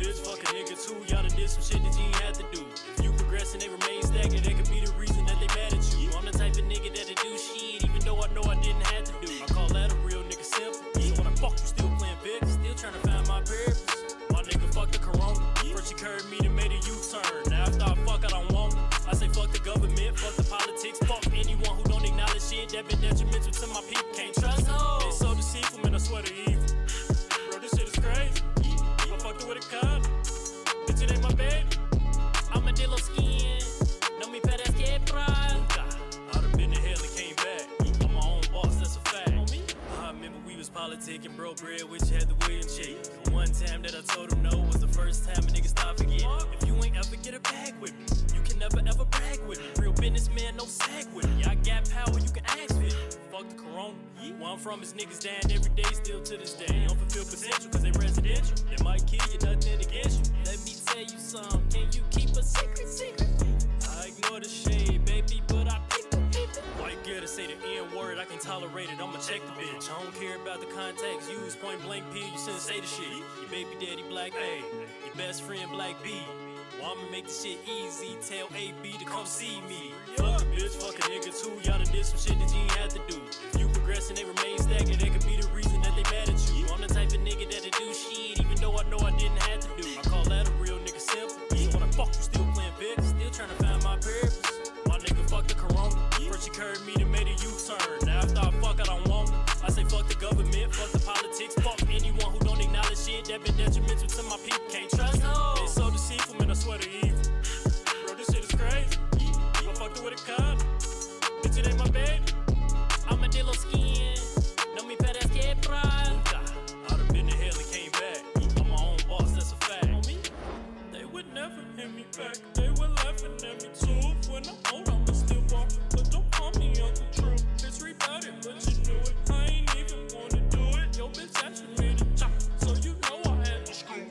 bitch, fuck a nigga too. Y'all done did some shit that you ain't had to do. If you progress and they remain stagnant, that could be the reason that they mad at you. I'm the type of nigga that'll do shit, even though I know I didn't have to do. I call that a real nigga simple. So when I fuck you, still playing bitch, still trying to find my purpose. My nigga fuck the corona. First you curved me, then made a U-turn. Now after I fuck, I don't want it. I say fuck the government, fuck the politics, fuck anyone who don't acknowledge shit that been detrimental to my people. Can't trust them. They so deceitful, man, I swear to evil. Bro, this shit is crazy. I fucked her with a card. Bitch, it ain't my baby. I'm a dillo skin. No me parece pride. I'd have been to hell and came back. I'm my own boss, that's a fact. I remember we was politicking, bro, bread, which had the William check. The one time that I told him no was the first time a nigga stopped forgetting. If you ain't ever get a bag with me, you can never ever brag with me. Real businessman, no sag with me. I got power, you can ask for it. Fuck the corona. Where I'm from is niggas dying every day, still to this day. Don't fulfill potential, cause they residential. They might kill you, nothing against you. Let me tell you something, can you keep a secret? I ignore the shade, baby, but I peep it. White girl to say the N-word, I can tolerate it, I'ma check the bitch. I don't care about the contacts, use point blank P, you shouldn't say the shit. Your baby daddy Black A, your best friend Black B. Well, I'ma make this shit easy, tell AB to come see me. Fuck a bitch, fuck a nigga too, y'all done did some shit that you ain't had to do. If you progress and they remain stagnant, that could be the reason that they mad at you. I'm the type of nigga that'll do shit, even though I know I didn't have to do. I call that a real nigga simple. So when I fuck you, still playing bitch, still trying to find my purpose. My nigga fuck the corona. First you curved me, then made a U-turn. Now after I fuck, I don't want it. I say fuck the government, fuck the politics, fuck anyone who don't acknowledge shit that been detrimental to my people. Can't trust them. They so deceitful, man, I swear to evil. Bro, this shit is crazy. I fucked her with a card. Bitch, it ain't my baby. I'm a dillo skin. No me parece pride. I'd have been to hell and came back. I'm my own boss, that's a fact. They would never hit me back. They were laughing at me too. When I'm old, I'ma still walk. But don't call me Uncle True. It's Ree Boutit, but you knew it. I ain't even wanna do it. Yo, bitch, actually made a chop. So you know I had to screw.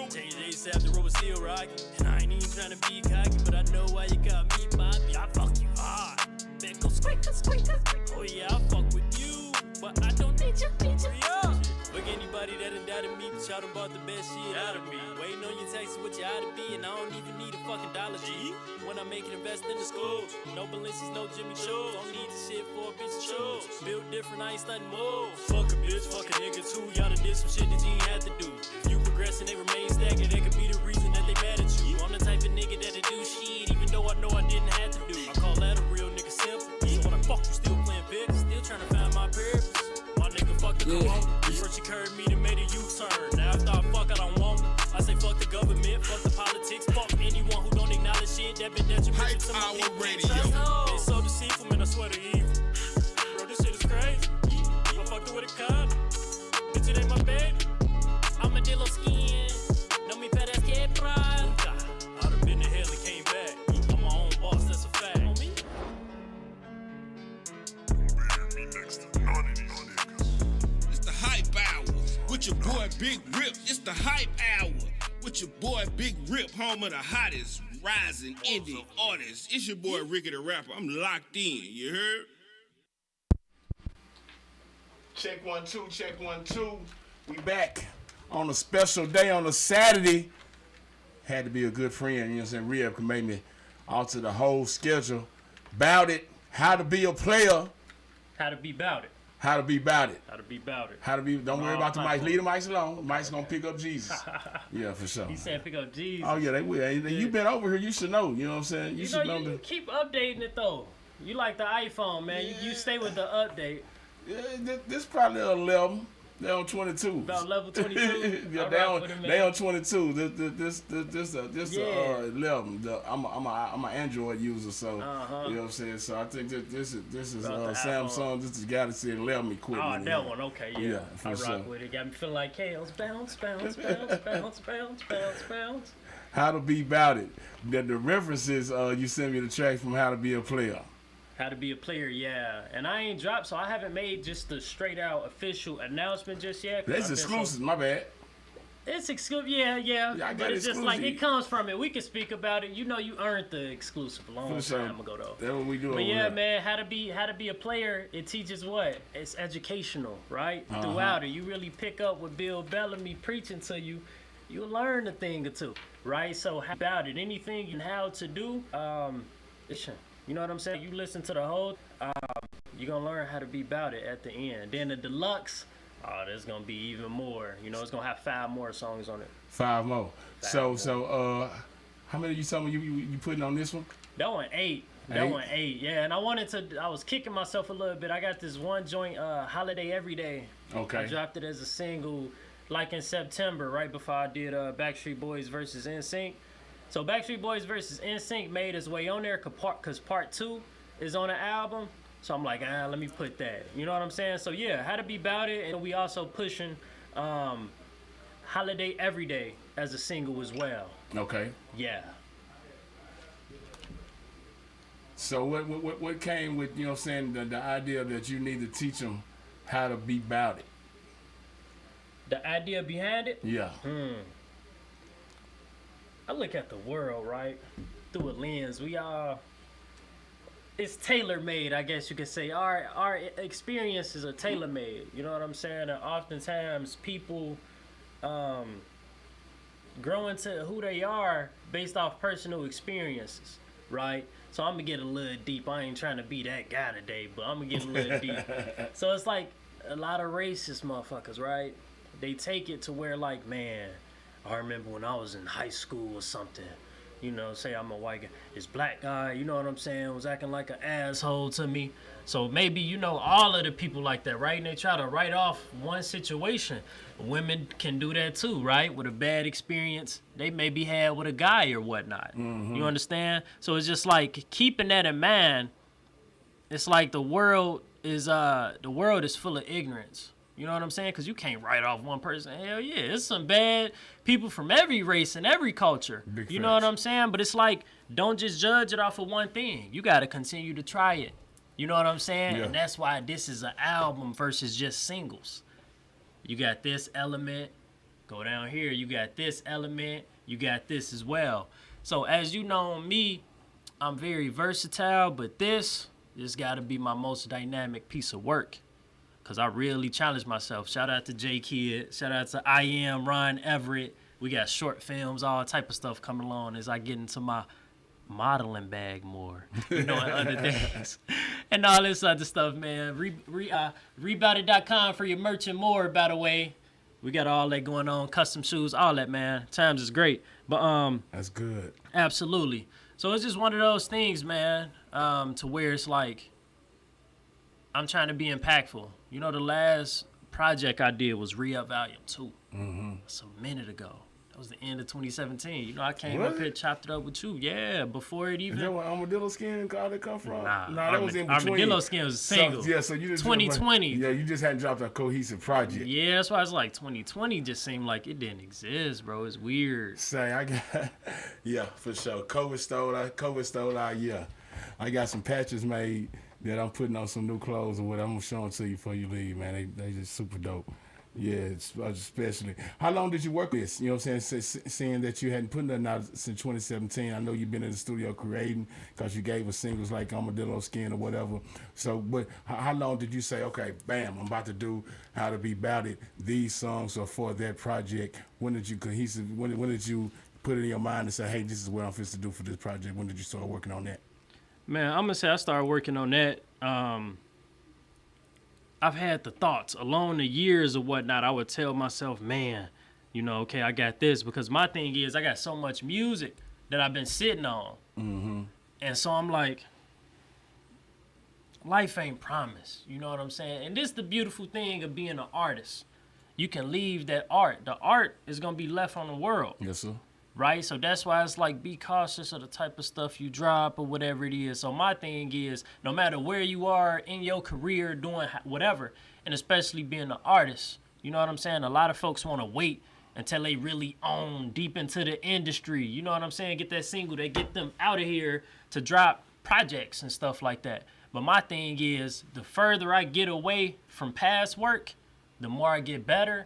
Change ASAP, the road was still rocking. And I ain't even trying to be cocky, but I know why you got me, Bobby. I fuck you hard. Then go squeaker. Oh yeah, I fuck with you, but I don't need you. Yeah. Fuck anybody that done doubted me, but y'all done bought the best shit out of me. Waiting on your taxes, what you ought to be, and I don't even need a fucking dollar G. When I make it, invest in the schools. No Balenci's, no Jimmy Choo's. Don't need this shit for a bitch to choose. Built different, I ain't stunting moves. Fuck a bitch, fuck a nigga too. Y'all done did some shit that you ain't had to do. If you progress and they remain stagnant, that could be the reason that they mad at you. I'm the type of nigga that'll do shit, even though I know I didn't have to do. I call that a real nigga simple. So when I fuck you, still playing bitch, still trying to find my purpose. My nigga fuck the corona. First you curved me, then made a U-turn. Now after I fuck, I don't want it. I say fuck the government, fuck the politics, fuck anyone who don't acknowledge shit that been detrimental to my people. They so deceitful, man, I swear to evil. Bro, this shit is crazy. I fucked her with a card. Bitch, it ain't my baby. I'm a dillo skin. No me parece pride. I'd have been to hell and came back. I'm my own boss, that's a fact. It's the hype hour with your boy Big Rip. It's the hype hour with your boy Big Rip, home of the hottest rising indie artists. It's your boy Ricky the Rapper. I'm locked in. You heard? Check 1 2. We back on a special day on a Saturday. Had to be a good friend, you know what I'm saying? Reb can make me alter the whole schedule. Bout it. How to be a player. How to be bout it. How to be bout it. How to be bout it. How to be. Don't worry about the mics. Leave the mics alone. Mike's gonna pick up Jesus. Yeah, for sure. He said pick up Jesus. Oh yeah, they will. And you've been over here. You should know. You know what I'm saying? You know, you keep updating it though. You like the iPhone, man. Yeah. You stay with the update. Yeah, this probably 11. They on 22. About level 22. Yeah, they on 22. This 11. I'm an Android user, so you know what I'm saying. So I think that this is Samsung. This is Galaxy 11 equipment. Oh, that one. Okay, yeah. For I sure. rock with it. Got me feeling like chaos. Bounce. How to be bout it. The references you sent me the track from How to Be a Player. How to be a player, yeah. And I ain't dropped, so I haven't made just the straight out official announcement just yet. That's exclusive, my bad. It's exclusive, yeah. But it's just like, it comes from it. We can speak about it. You know you earned the exclusive a long time ago, though. That's what we do. But yeah, man, how to be a player, it teaches what? It's educational, right? Throughout it. You really pick up what Bill Bellamy preaching to you. you'll learn a thing or two, right? So how about it? Anything and how to do, you know what I'm saying? You listen to the whole, you're gonna learn how to be about it at the end. Then the deluxe, oh, there's gonna be even more. You know, it's gonna have 5 more songs on it. 5 more. So, how many you told me you putting on this one? That one 8. That one 8, yeah. And I was kicking myself a little bit. I got this one joint, Holiday Every Day. Okay. I dropped it as a single, like in September, right before I did Backstreet Boys versus NSYNC. So Backstreet Boys versus NSYNC made its way on there because part 2 is on the album. So I'm like, let me put that. You know what I'm saying? So yeah, How to Be About It, and we also pushing Holiday Every Day as a single as well. Okay. Yeah. So what came with, you know what I'm saying, the idea that you need to teach them how to be about it? The idea behind it? Yeah. I look at the world, right, through a lens. It's tailor-made, I guess you could say. Our experiences are tailor-made. You know what I'm saying? And oftentimes people grow into who they are based off personal experiences, right? So I'm gonna get a little deep. I ain't trying to be that guy today, but I'm gonna get a little deep. So it's like a lot of racist motherfuckers, right? They take it to where, like, man, I remember when I was in high school or something, you know, say I'm a white guy, this black guy, you know what I'm saying, was acting like an asshole to me. So maybe, you know, all of the people like that, right? And they try to write off one situation. Women can do that too, right? With a bad experience they maybe had with a guy or whatnot. Mm-hmm. You understand? So it's just like keeping that in mind. It's like the world is full of ignorance. You know what I'm saying? Because you can't write off one person. Hell yeah, it's some bad people from every race and every culture. You know what I'm saying? But it's like, don't just judge it off of one thing. You got to continue to try it. You know what I'm saying? Yeah. And that's why this is an album versus just singles. You got this element. Go down here. You got this element. You got this as well. So as you know me, I'm very versatile, but this got to be my most dynamic piece of work. Because I really challenged myself. Shout out to J Kid. Shout out to I Am, Ron Everett. We got short films, all type of stuff coming along as I get into my modeling bag more. You know, in other days. And all this other stuff, man. ReeBoutit.com for your merch and more, by the way. We got all that going on. Custom shoes, all that, man. Times is great. But that's good. Absolutely. So it's just one of those things, man, to where it's like, I'm trying to be impactful. You know, the last project I did was Re-Up Volume 2. Mm-hmm. That's a minute ago. That was the end of 2017. You know, I came up here, chopped it up with you. Yeah, before it even... Is that where Armadillo Skin got it come from? Nah, that was in between. Armadillo Skin was a single. So you just... 2020. You just hadn't dropped a cohesive project. Yeah, that's why it's like 2020 just seemed like it didn't exist, bro. It's weird. Yeah, for sure. COVID stole our year. I got some patches made that I'm putting on some new clothes and what I'm gonna show them to you before you leave, man. They just super dope. Yeah, especially. How long did you work this? You know what I'm saying? Seeing that you hadn't put nothing out since 2017. I know you've been in the studio creating because you gave us singles like Armadillo Skin or whatever. So, but how long did you say, okay, bam, I'm about to do How to Be About It. These songs are for that project. When did you when did you put it in your mind and say, hey, this is what I'm supposed to do for this project? When did you start working on that? Man, I'm going to say I started working on that. I've had the thoughts along the years or whatnot. I would tell myself, man, you know, okay, I got this. Because my thing is I got so much music that I've been sitting on. Mm-hmm. And so I'm like, life ain't promised. You know what I'm saying? And this is the beautiful thing of being an artist. You can leave that art. The art is going to be left on the world. Yes, sir. Right? So that's why it's like, be cautious of the type of stuff you drop or whatever it is. So my thing is, no matter where you are in your career doing whatever, and especially being an artist, you know what I'm saying? A lot of folks want to wait until they really own deep into the industry. You know what I'm saying? Get that single, they get them out of here to drop projects and stuff like that. But my thing is, the further I get away from past work, the more I get better.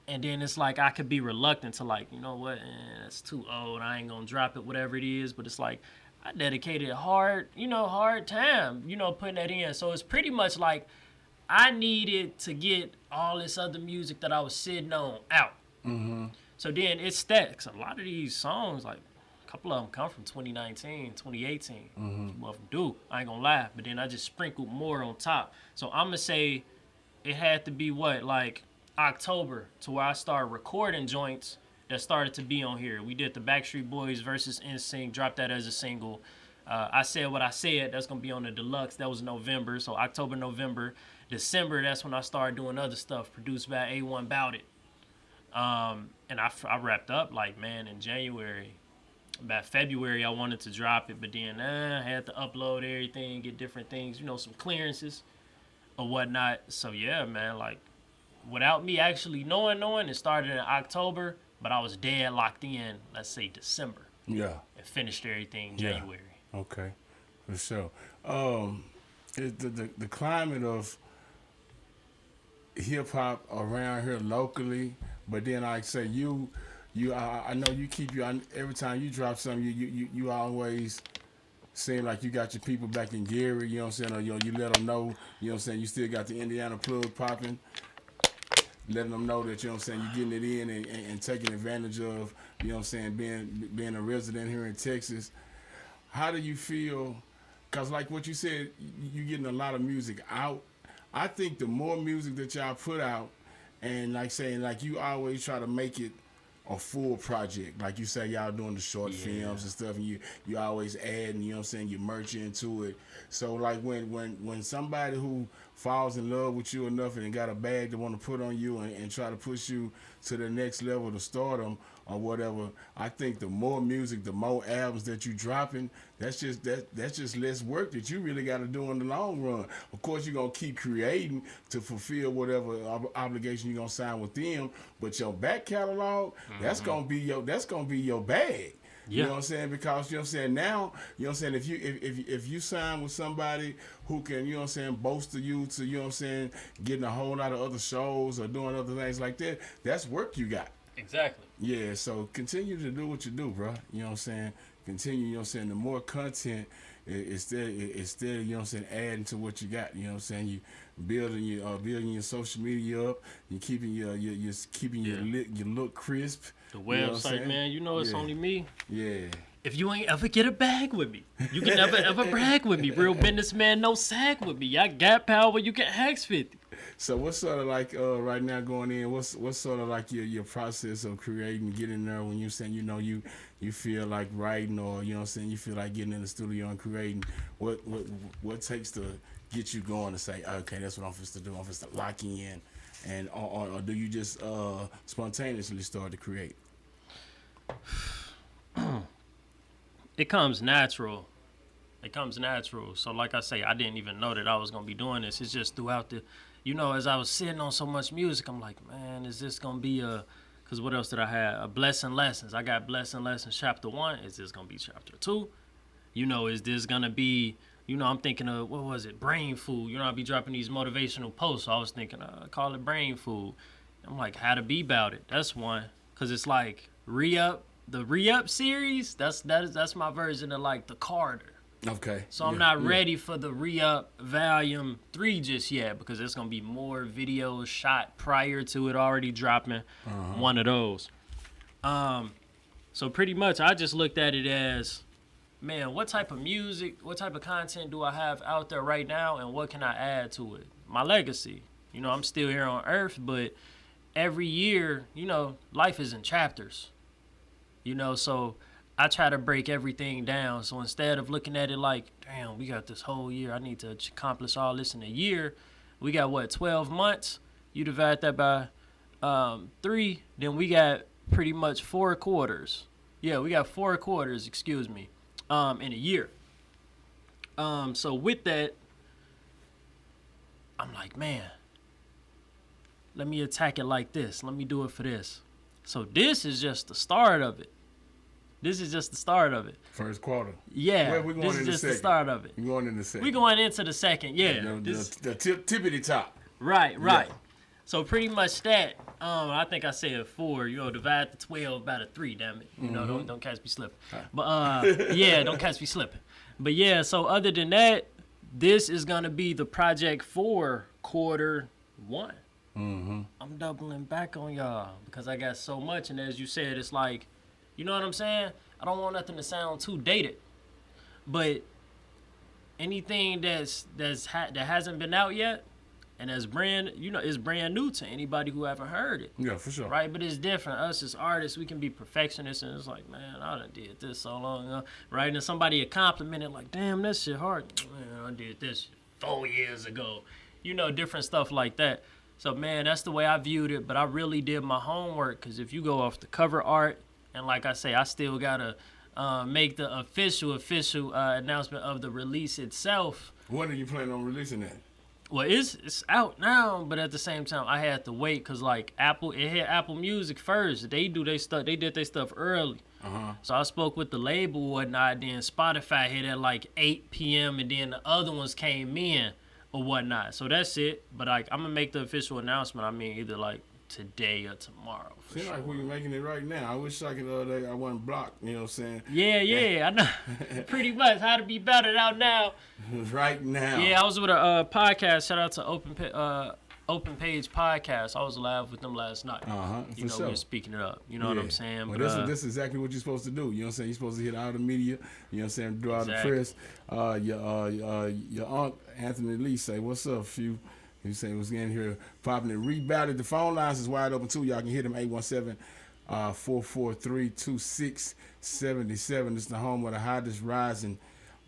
And then it's like I could be reluctant to, like, you know what, that's too old. I ain't going to drop it, whatever it is. But it's like I dedicated hard time, putting that in. So it's pretty much like I needed to get all this other music that I was sitting on out. Mm-hmm. So then it stacks. A lot of these songs, like a couple of them come from 2019, 2018. Well, from Duke, I ain't gonna lie. But then I just sprinkled more on top. So I'm gonna say it had to be like October to where I started recording joints that started to be on here. We did the Backstreet Boys versus NSYNC, dropped that as a single. I Said What I Said, that's going to be on the deluxe. That was November. So October, November. December, that's when I started doing other stuff produced by A1 Boutit. And I wrapped up in January. About February, I wanted to drop it, but then I had to upload everything, get different things, some clearances or whatnot. So yeah, man, without me actually knowing, it started in October, but I was dead locked in, let's say December. Yeah. And finished everything January. Yeah. Okay, for sure. The climate of hip hop around here locally, but then I say I know you keep every time you drop something, you always seem like you got your people back in Gary, you know what I'm saying? Or you let them know, you know what I'm saying, you still got the Indiana plug popping. Letting them know that, you know what I'm saying, you're getting it in and taking advantage of, you know what I'm saying, being a resident here in Texas. How do you feel? Because like what you said, you're getting a lot of music out. I think the more music that y'all put out, and you always try to make it a full project. Like you say, y'all doing the short films and stuff, and you always adding, you know what I'm saying, your merch into it. So like when somebody who falls in love with you enough and got a bag to want to put on you and try to push you to the next level to stardom or whatever, I think the more music, the more albums that you dropping, that's just less work that you really got to do in the long run. Of course, you're gonna keep creating to fulfill whatever obligation you're gonna sign with them, but your back catalog, that's gonna be your bag. Yeah. You know what I'm saying? Because, you know what I'm saying, now, you know what I'm saying, if you sign with somebody who can, you know what I'm saying, bolster you to, you know what I'm saying, getting a whole lot of other shows or doing other things like that, that's work you got. Exactly. Yeah, so continue to do what you do, bro. You know what I'm saying? Continue, you know what I'm saying, the more content instead, you know what I'm saying, adding to what you got. You know what I'm saying? You building your social media up, you keeping your look crisp. The website, man, it's only me. Yeah. If you ain't ever get a bag with me, you can never ever brag with me. Real businessman, no sag with me. I got power, you can ask 50. So what's sort of like right now going in? What's sort of like your process of creating, getting there when you saying you feel like writing, or you know what I'm saying, you feel like getting in the studio and creating? What takes to get you going to say, okay, that's what I'm supposed to do. I'm supposed to lock in, and or do you just spontaneously start to create? It comes natural. So like I say, I didn't even know that I was gonna be doing this. It's just throughout the, as I was sitting on so much music, I'm like, man, is this gonna be because what else did I have? A Blessing Lessons. I got Blessing Lessons Chapter 1. Is this gonna be Chapter 2? Is this gonna be, I'm thinking of, what was it? Brain Food. I'll be dropping these motivational posts. So I was thinking, call it Brain Food. I'm like, How to Be About It. That's one. Because it's like Re-Up. The Re-Up series, that's my version of like the Carter. Okay. So I'm not ready for the Re-Up Volume 3 just yet, because there's going to be more videos shot prior to it already dropping one of those. So pretty much I just looked at it as, man, what type of music, what type of content do I have out there right now, and what can I add to it? My legacy. I'm still here on Earth, but every year, life is in chapters. So I try to break everything down. So instead of looking at it like, damn, we got this whole year, I need to accomplish all this in a year. We got 12 months? You divide that by 3, then we got pretty much 4 quarters. Yeah, we got 4 quarters, in a year. So with that, I'm like, man, let me attack it like this. Let me do it for this. So this is just the start of it. First quarter. Yeah, we going this is just the start of it. We're going into the second. We're going into the second, yeah. The tippity top. Right. Yeah. So pretty much that. I think I said 4. Divide the 12 by the 3. Damn it. Don't catch me slipping. But don't catch me slipping. But yeah. So other than that, this is gonna be the project for quarter 1. I'm doubling back on y'all because I got so much. And as you said, it's like, you know what I'm saying? I don't want nothing to sound too dated, but anything that hasn't been out yet and that's brand, is brand new to anybody who haven't heard it. Yeah, for sure. Right, but it's different. Us as artists, we can be perfectionists, and it's like, man, I done did this so long ago, right? And then somebody a compliment like, damn, that shit hard. Man, I did this 4 years ago. Different stuff like that. So, man, that's the way I viewed it, but I really did my homework, because if you go off the cover art, and like I say, I still got to make the official announcement of the release itself. When are you planning on releasing that? Well, it's out now, but at the same time, I had to wait because it hit Apple Music first. They do their stuff. They did their stuff early. So I spoke with the label and whatnot. Then Spotify hit at like 8 p.m. and then the other ones came in or whatnot. So that's it. But I'm gonna make the official announcement. I mean, either like today or tomorrow. Seems like we making it right now. I wish I could. I wasn't blocked. You know what I'm saying? Yeah, I know. Pretty much how to be battered out now. Right now. Yeah, I was with a podcast. Shout out to Open Page Podcast. I was live with them last night. For sure. We were speaking it up. You know what I'm saying? Well, but this is exactly what you're supposed to do. You know what I'm saying? You're supposed to hit all the media. You know what I'm saying? Draw the press. Your aunt Anthony Lee say, "What's up, few?" He say was getting here popping it. Ree Boutit. The phone lines is wide open too. Y'all can hit them 817-443-2677. This is the home of the hottest rising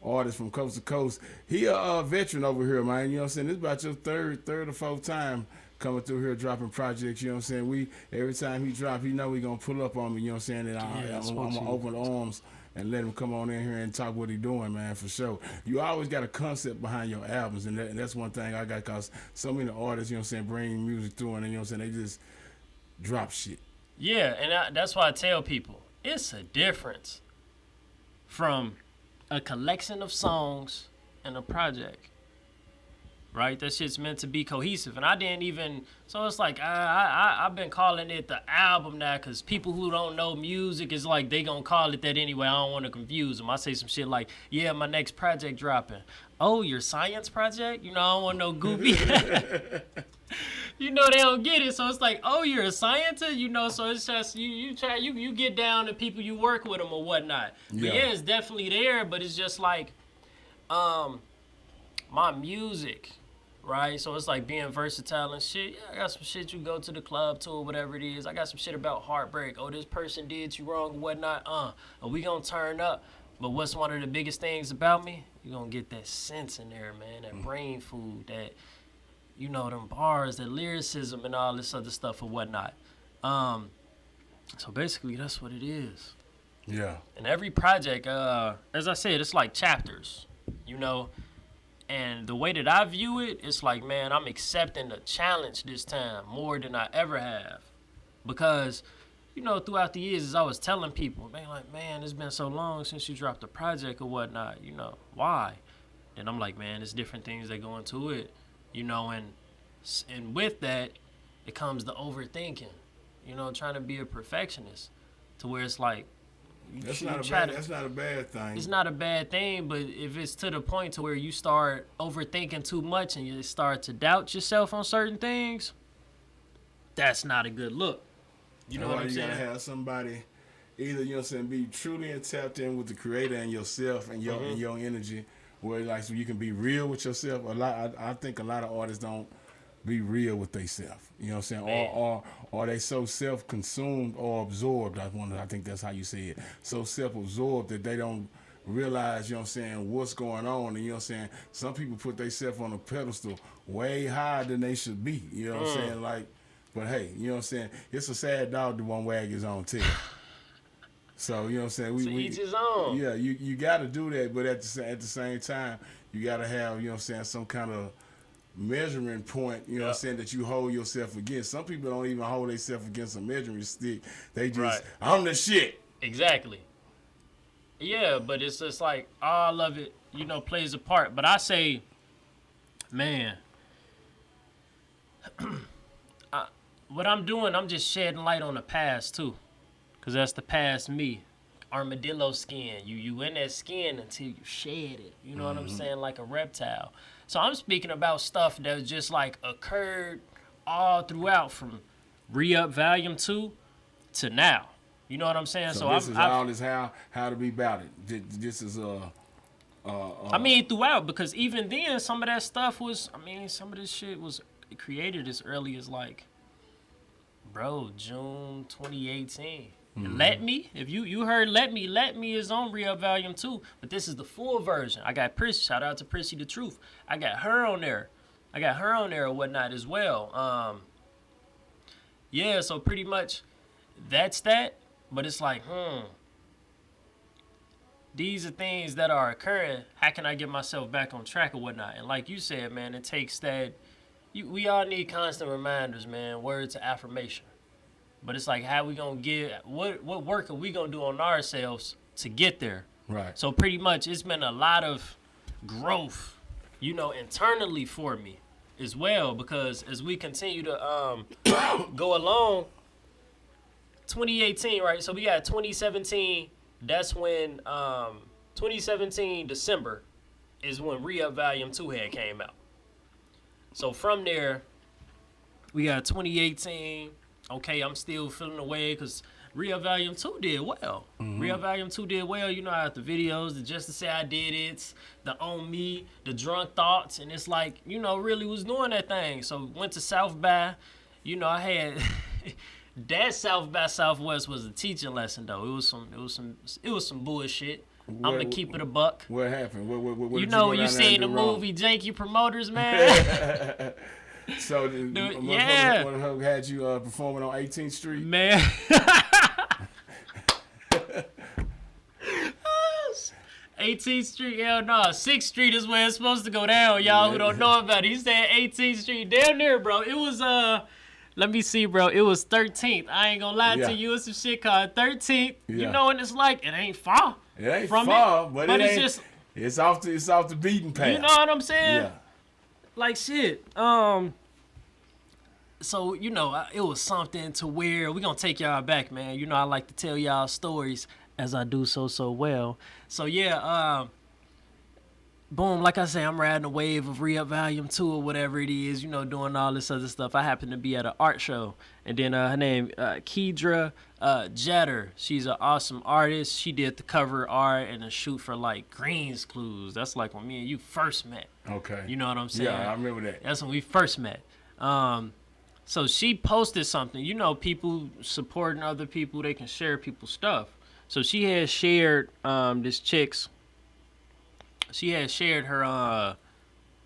artist from coast to coast. He a veteran over here, man. You know what I'm saying? This is about your third or fourth time coming through here dropping projects. You know what I'm saying? Every time he drop, he know he gonna pull up on me. You know what I'm saying? And I'm gonna open arms and let him come on in here and talk what he doing, man, for sure. You always got a concept behind your albums, and that's one thing I got, because so many artists, you know what I'm saying, bring music through, and you know what I'm saying, they just drop shit. Yeah, and that's why I tell people, it's a difference from a collection of songs and a project. Right, that shit's meant to be cohesive, and I didn't even. So it's like I've been calling it the album now, because people who don't know music is like they gonna call it that anyway. I don't want to confuse them. I say some shit like, "Yeah, my next project dropping." Oh, your science project? I don't want no goopy. They don't get it. So it's like, oh, you're a scientist? So it's just you get down to people you work with them or whatnot. But yeah, it's definitely there. But it's just like, my music. Right, so it's like being versatile and shit. Yeah, I got some shit you go to the club to or whatever it is. I got some shit about heartbreak. Oh, this person did you wrong or whatnot. Are we gonna turn up? But what's one of the biggest things about me? You gonna get that sense in there, man. That brain food, that them bars, that lyricism and all this other stuff or whatnot. So basically, that's what it is. Yeah. And every project, as I said, it's like chapters. And the way that I view it, it's like, man, I'm accepting the challenge this time more than I ever have. Because, throughout the years, as I was telling people, man, it's been so long since you dropped a project or whatnot, why? Then I'm like, man, there's different things that go into it, and with that, it comes the overthinking, trying to be a perfectionist, to where it's like, that's not a bad thing. It's not a bad thing, but if it's to the point to where you start overthinking too much and you start to doubt yourself on certain things, that's not a good look. You know what I'm saying? You gotta have somebody either, be truly tapped in with the creator and yourself and your and your energy, where so you can be real with yourself. I think a lot of artists don't be real with themselves. You know what I'm saying? Or they so self-consumed or absorbed. I think that's how you say it. So self-absorbed that they don't realize, what's going on. And saying? Some people put themselves on a pedestal way higher than they should be. You know what I'm saying? But hey, it's a sad dog that won't wag his own tail. So, you know what I'm saying? We each his own. Yeah, you got to do that, but at the same time, you got to have, some kind of measuring point, what I'm saying, that you hold yourself against. Some people don't even hold themselves against a measuring stick. They just, I'm the shit. Exactly. Yeah, but it's just like, all of it, plays a part. But I say, man, what I'm doing, I'm just shedding light on the past, too. Because that's the past me. Armadillo skin. You in that skin until you shed it. You know what I'm saying? Like a reptile. So I'm speaking about stuff that just like occurred all throughout from Re-Up Volume 2 to now. You know what I'm saying? So this is all this how to be about it. This is I mean, throughout, because even then, some of that stuff was, I mean, some of this shit was created as early as like, bro, June 2018. Let Me, if you heard Let Me is on Re-Up Volume 2, but this is the full version. I got Prissy, shout out to Prissy the Truth. I got her on there or whatnot as well. Yeah, so pretty much that's that, but it's like, these are things that are occurring. How can I get myself back on track or whatnot? And like you said, man, it takes that, we all need constant reminders, man, words of affirmation. But it's like, how we gonna get, what work are we gonna do on ourselves to get there? right. So pretty much it's been a lot of growth, you know, internally for me as well, because as we continue to go along, 2018, right? So we got 2017, that's when, 2017 December is when Re-Up Volume 2 had came out. So from there, we got 2018. Okay, I'm still feeling away because Re-Up Volume 2 did well. Re-Up Volume 2 did well. You know, I have the videos, the Just to Say I Did It, the On Me, the Drunk Thoughts, and it's like, you know, really was doing that thing. So went to South by, you know, I had that South by Southwest was a teaching lesson though. It was some bullshit. I'm gonna keep it a buck. What happened? What You did know, go you down there seen and the do wrong? movie Janky Promoters, man. So yeah. one of them had you performing on 18th Street. Man. 18th Street, hell no. 6th Street is where it's supposed to go down, y'all who don't know about it. He said 18th Street. Down there, bro. It was, let me see, bro. It was 13th. I ain't gonna lie to you. It's some shit called 13th. You know what it's like? It ain't far. It ain't from far, it, but it it's ain't, just, it's off the beaten path. you know what I'm saying? Yeah. Like shit. So, you know, it was something to where we gonna take y'all back, man. You know, I like to tell y'all stories as I do so well. So yeah, boom, like I say, I'm riding a wave of Re-Up Volume 2 or whatever it is, you know, doing all this other stuff. I happen to be at an art show, and then her name, Kedra Jetter. She's an awesome artist. She did the cover art and a shoot for like Green's Clues. That's like when me and you first met. Okay. You know what I'm saying? Yeah, I remember that. That's when we first met. So she posted something. You know, people supporting other people, they can share people's stuff. So she had shared this chick's. She had shared her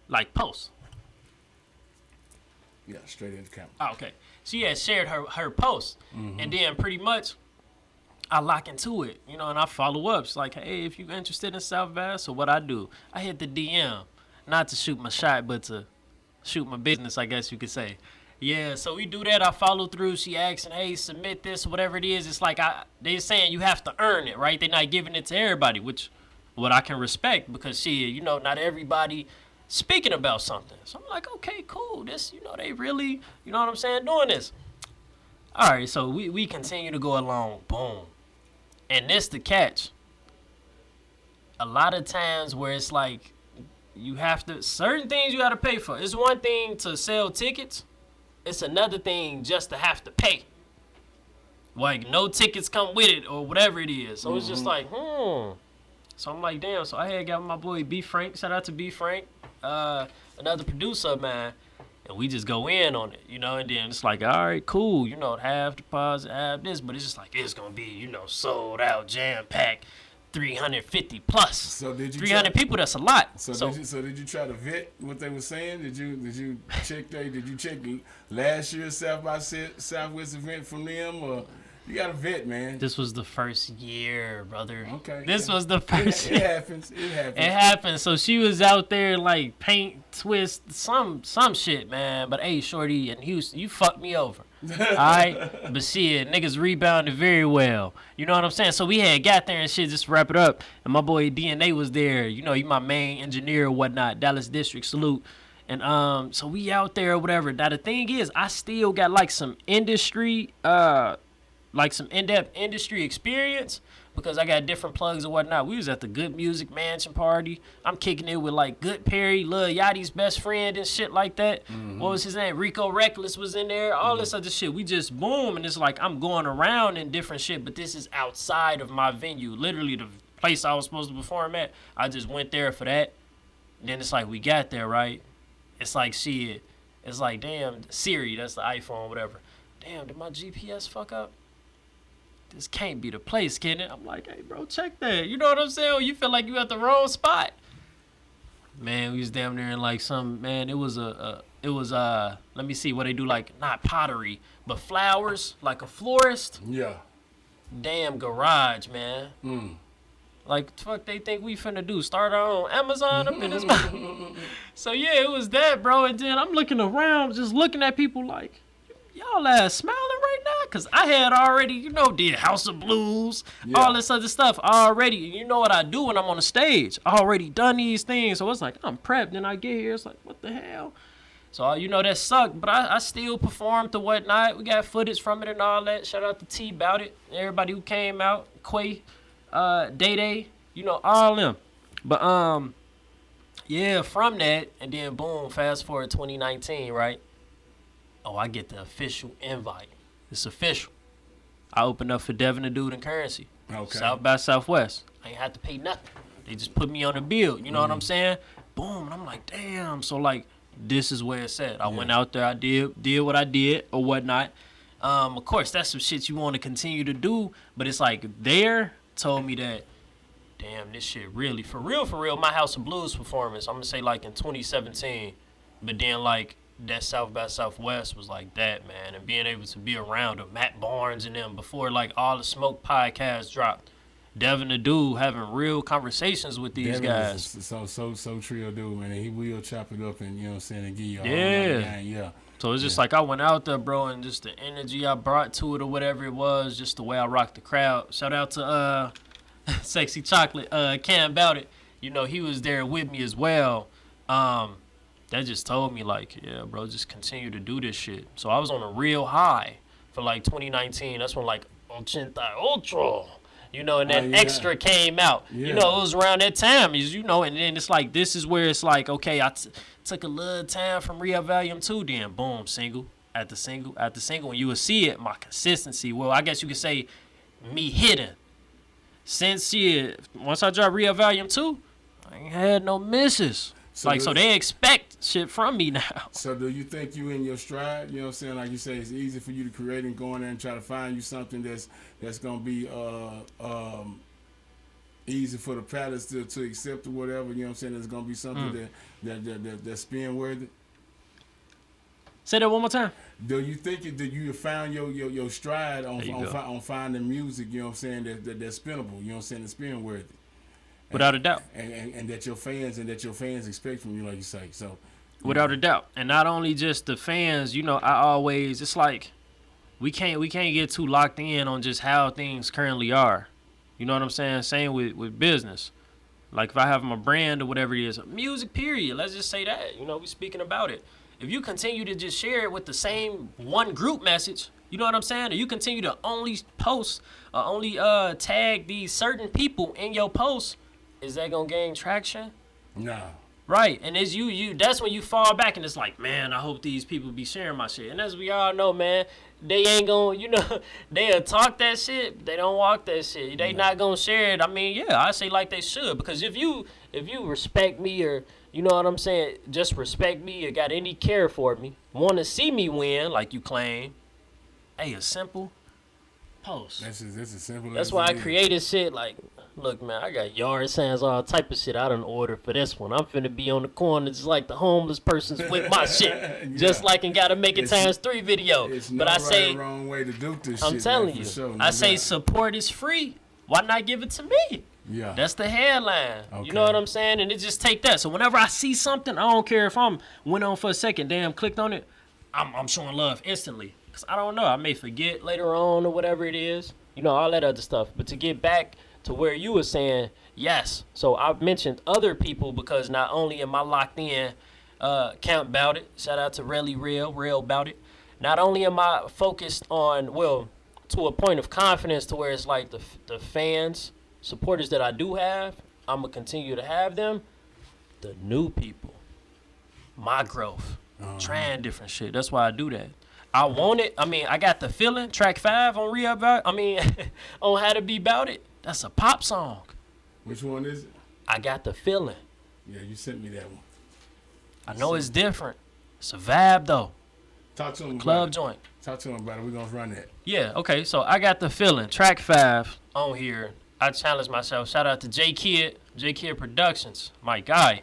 like post. Yeah, straight into camera. Oh, okay. She had shared her post, and then pretty much I lock into it, you know, and I follow up. It's like, hey, if you're interested in South Bass, so what I do, I hit the DM, not to shoot my shot, but to shoot my business, I guess you could say. Yeah, so we do that. I follow through. She asking, hey, submit this, whatever it is. It's like they're saying you have to earn it, right? They're not giving it to everybody, which what I can respect because, shit, you know, not everybody speaking about something. So I'm like, okay, cool. This, you know, they really, you know what I'm saying, doing this. All right, so we continue to go along. Boom. And this the catch. A lot of times where it's like you have to, certain things you got to pay for. It's one thing to sell tickets. It's another thing just to have to pay. Like, no tickets come with it or whatever it is. So it's just like, So I'm like, damn. So I had got my boy B Frank. Shout out to B Frank. Another producer of mine. And we just go in on it, you know. And then it's like, all right, cool. You know, half deposit, half this. But it's just like, it's going to be, you know, sold out, jam-packed. 350 plus. So did you 300 people? That's a lot. So did you try to vet what they were saying? Did you check last year's South by Southwest event from them, or you got to vet, man? This was the first year, brother. Okay. This was the first. It happens. It happened. So she was out there like paint, twist, some shit, man. But hey, shorty in Houston, you fucked me over. All right, but shit, niggas rebounded very well. You know what I'm saying? So we had got there and shit, just to wrap it up. And my boy DNA was there. You know, he my main engineer or whatnot. Dallas District, salute. And so we out there or whatever. Now the thing is, I still got like some industry like some in-depth industry experience because I got different plugs and whatnot. We was at the Good Music Mansion party. I'm kicking it with like Good Perry, Lil Yachty's best friend and shit like that. What was his name? Rico Reckless was in there. All this other shit. We just boom, and it's like I'm going around in different shit, but this is outside of my venue. Literally the place I was supposed to perform at. I just went there for that. And then it's like we got there, right? It's like shit. It's like, damn, Siri, that's the iPhone, whatever. Damn, did my GPS fuck up? This can't be the place, can it? I'm like, hey, bro, check that. You know what I'm saying? You feel like you at the wrong spot. Man, we was down there in like it was let me see what they do, like, not pottery, but flowers, like a florist. Yeah. Damn garage, man. Like, fuck they think we finna do? Start our own Amazon up in this mouth. So, yeah, it was that, bro. And then I'm looking around, just looking at people like, y'all ass smiling right now? Because I had already, did House of Blues, all this other stuff already. You know what I do when I'm on the stage? I already done these things. So it's like, I'm prepped. Then I get here. It's like, what the hell? So, that sucked. But I still performed the whatnot. We got footage from it and all that. Shout out to T Boutit. Everybody who came out. Quay, Day, all them. But, yeah, from that. And then, boom, fast forward 2019, right? Oh, I get the official invite. It's official. I opened up for Devin the Dude and Currency. Okay. South by Southwest. I ain't had to pay nothing. They just put me on the bill. You know what I'm saying? Boom. And I'm like, damn. So, like, this is where it's at. I went out there. I did what I did or whatnot. Of course, that's some shit you want to continue to do. But it's like, told me that, damn, this shit really, for real, my House of Blues performance, I'm going to say, like, in 2017. But then, like, that South by Southwest was like that, man, and being able to be around them, Matt Barnes and them before like all the Smoke podcasts dropped. Devin the Dude having real conversations with these guys. So trio dude, man. He will chop it up and and give you all yeah. So it's just like I went out there, bro, and just the energy I brought to it or whatever it was, just the way I rocked the crowd. Shout out to Sexy Chocolate, Cam Boutit. He was there with me as well. That just told me, like, yeah, bro, just continue to do this shit. So I was on a real high for, like, 2019. That's when, like, Ochenta Ultra, and then Extra came out. Yeah. It was around that time, and then it's like, this is where it's like, okay, I took a little time from Rio Volume 2, then, boom, single, after single, after single. And you will see it, my consistency. Well, I guess you could say me hitting. Since, once I dropped Rio Volume 2, I ain't had no misses. So they expect shit from me now. So do you think you in your stride? You know what I'm saying? Like you say, it's easy for you to create and go in there and try to find you something that's gonna be easy for the palace to accept or whatever. You know what I'm saying? There's gonna be something that's spin worthy. Say that one more time. Do you think that you have found your stride on finding music? You know what I'm saying? That's spinnable. You know what I'm saying? That's spin worthy. Without a doubt. And that your fans expect from you, like you say. So without a doubt. And not only just the fans, it's like we can't get too locked in on just how things currently are. You know what I'm saying? Same with business. Like if I have my brand or whatever it is, music period, let's just say that. We speaking about it. If you continue to just share it with the same one group message, you know what I'm saying? Or you continue to only post or only tag these certain people in your posts, is that gonna gain traction? No. Right, and it's you. That's when you fall back, and it's like, man, I hope these people be sharing my shit. And as we all know, man, they ain't gonna, they'll talk that shit, but they don't walk that shit. They not gonna share it. I mean, yeah, I say like they should, because if you respect me or you know what I'm saying, just respect me or got any care for me, want to see me win, like you claim, hey, a simple post. That's as simple. That's why I created shit like. Look, man, I got yard signs, all type of shit I done ordered for this one. I'm finna be on the corner just like the homeless persons with my shit. Just like in Gotta Make It ×3 video. But I say, wrong way to do this I'm shit, telling you, sure, I say support is free. Why not give it to me? Yeah. That's the headline. Okay. You know what I'm saying? And it just take that. So whenever I see something, I don't care if I'm went on for a second, damn, clicked on it, I'm showing love instantly. Because I don't know, I may forget later on or whatever it is. All that other stuff. But to get back to where you were saying, yes. So I've mentioned other people because not only am I locked in, Count Boutit, shout out to Real Boutit. Not only am I focused on, to a point of confidence to where it's like the fans, supporters that I do have, I'm gonna continue to have them. The new people, my growth, trying different shit. That's why I do that. I want it. I mean, I got the feeling. Track 5 on Ree Boutit. I mean, on How to Be Bout It. That's a pop song. Which one is it? I got the feeling. Yeah, you sent me that one. I know it's different. It's a vibe though. Talk to him. Club about it. joint. Talk to him about it. We're gonna run that. Yeah, okay, so I got the feeling. Track 5 on here. I challenged myself. Shout out to J Kid Productions, my guy.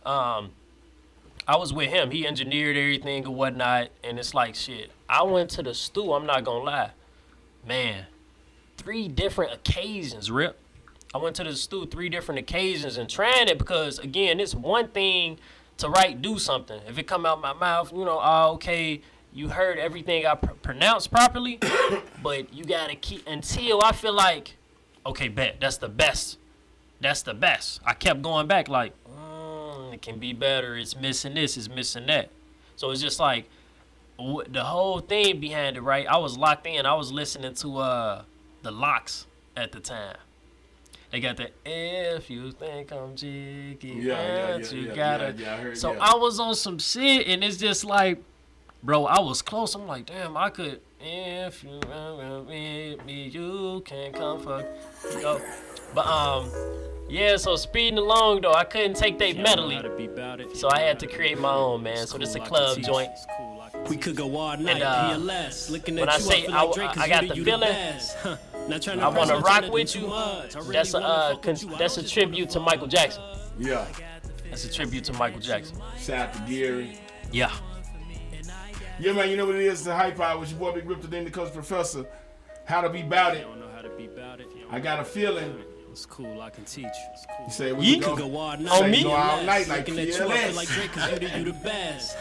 I was with him. He engineered everything and whatnot, and it's like shit. I went to the stew, I'm not gonna lie. Man, 3 different occasions, Rip. I went to the stew 3 different occasions and trying it because, again, it's one thing to do something. If it come out my mouth, you know, okay, you heard everything I pronounced properly, but you gotta keep until I feel like, okay, bet, that's the best. That's the best. I kept going back like, it can be better. It's missing this, it's missing that. So it's just like the whole thing behind it, right? I was locked in. I was listening to the Locks at the time. They got the if you think I'm jiggy, you gotta. I heard, so I was on some shit, and it's just like, bro, I was close. I'm like, damn, I could. If you with me, you can come fuck. Go. But yeah. So speeding along though, I couldn't take they medley, so I had to create my own, man. So this is a club joint. We could go all night, And, less. Looking when at I you, say feel like Drake, I got the feeling, I want to rock with you. That's a tribute to Michael Jackson. Yeah. That's a tribute to Michael Jackson. Shout out to Gary. Yeah. Yeah, man, you know what it is? The Hype Hour with your boy Big Rip, the Then the Coach Professor. How to Be Bout It. Don't know how to be about it. I got a feeling. It's cool, I can teach. It's cool. You say You could Go all night. On me? Go all night like Looking at you, I feel PLS. like Drake, cause you the best.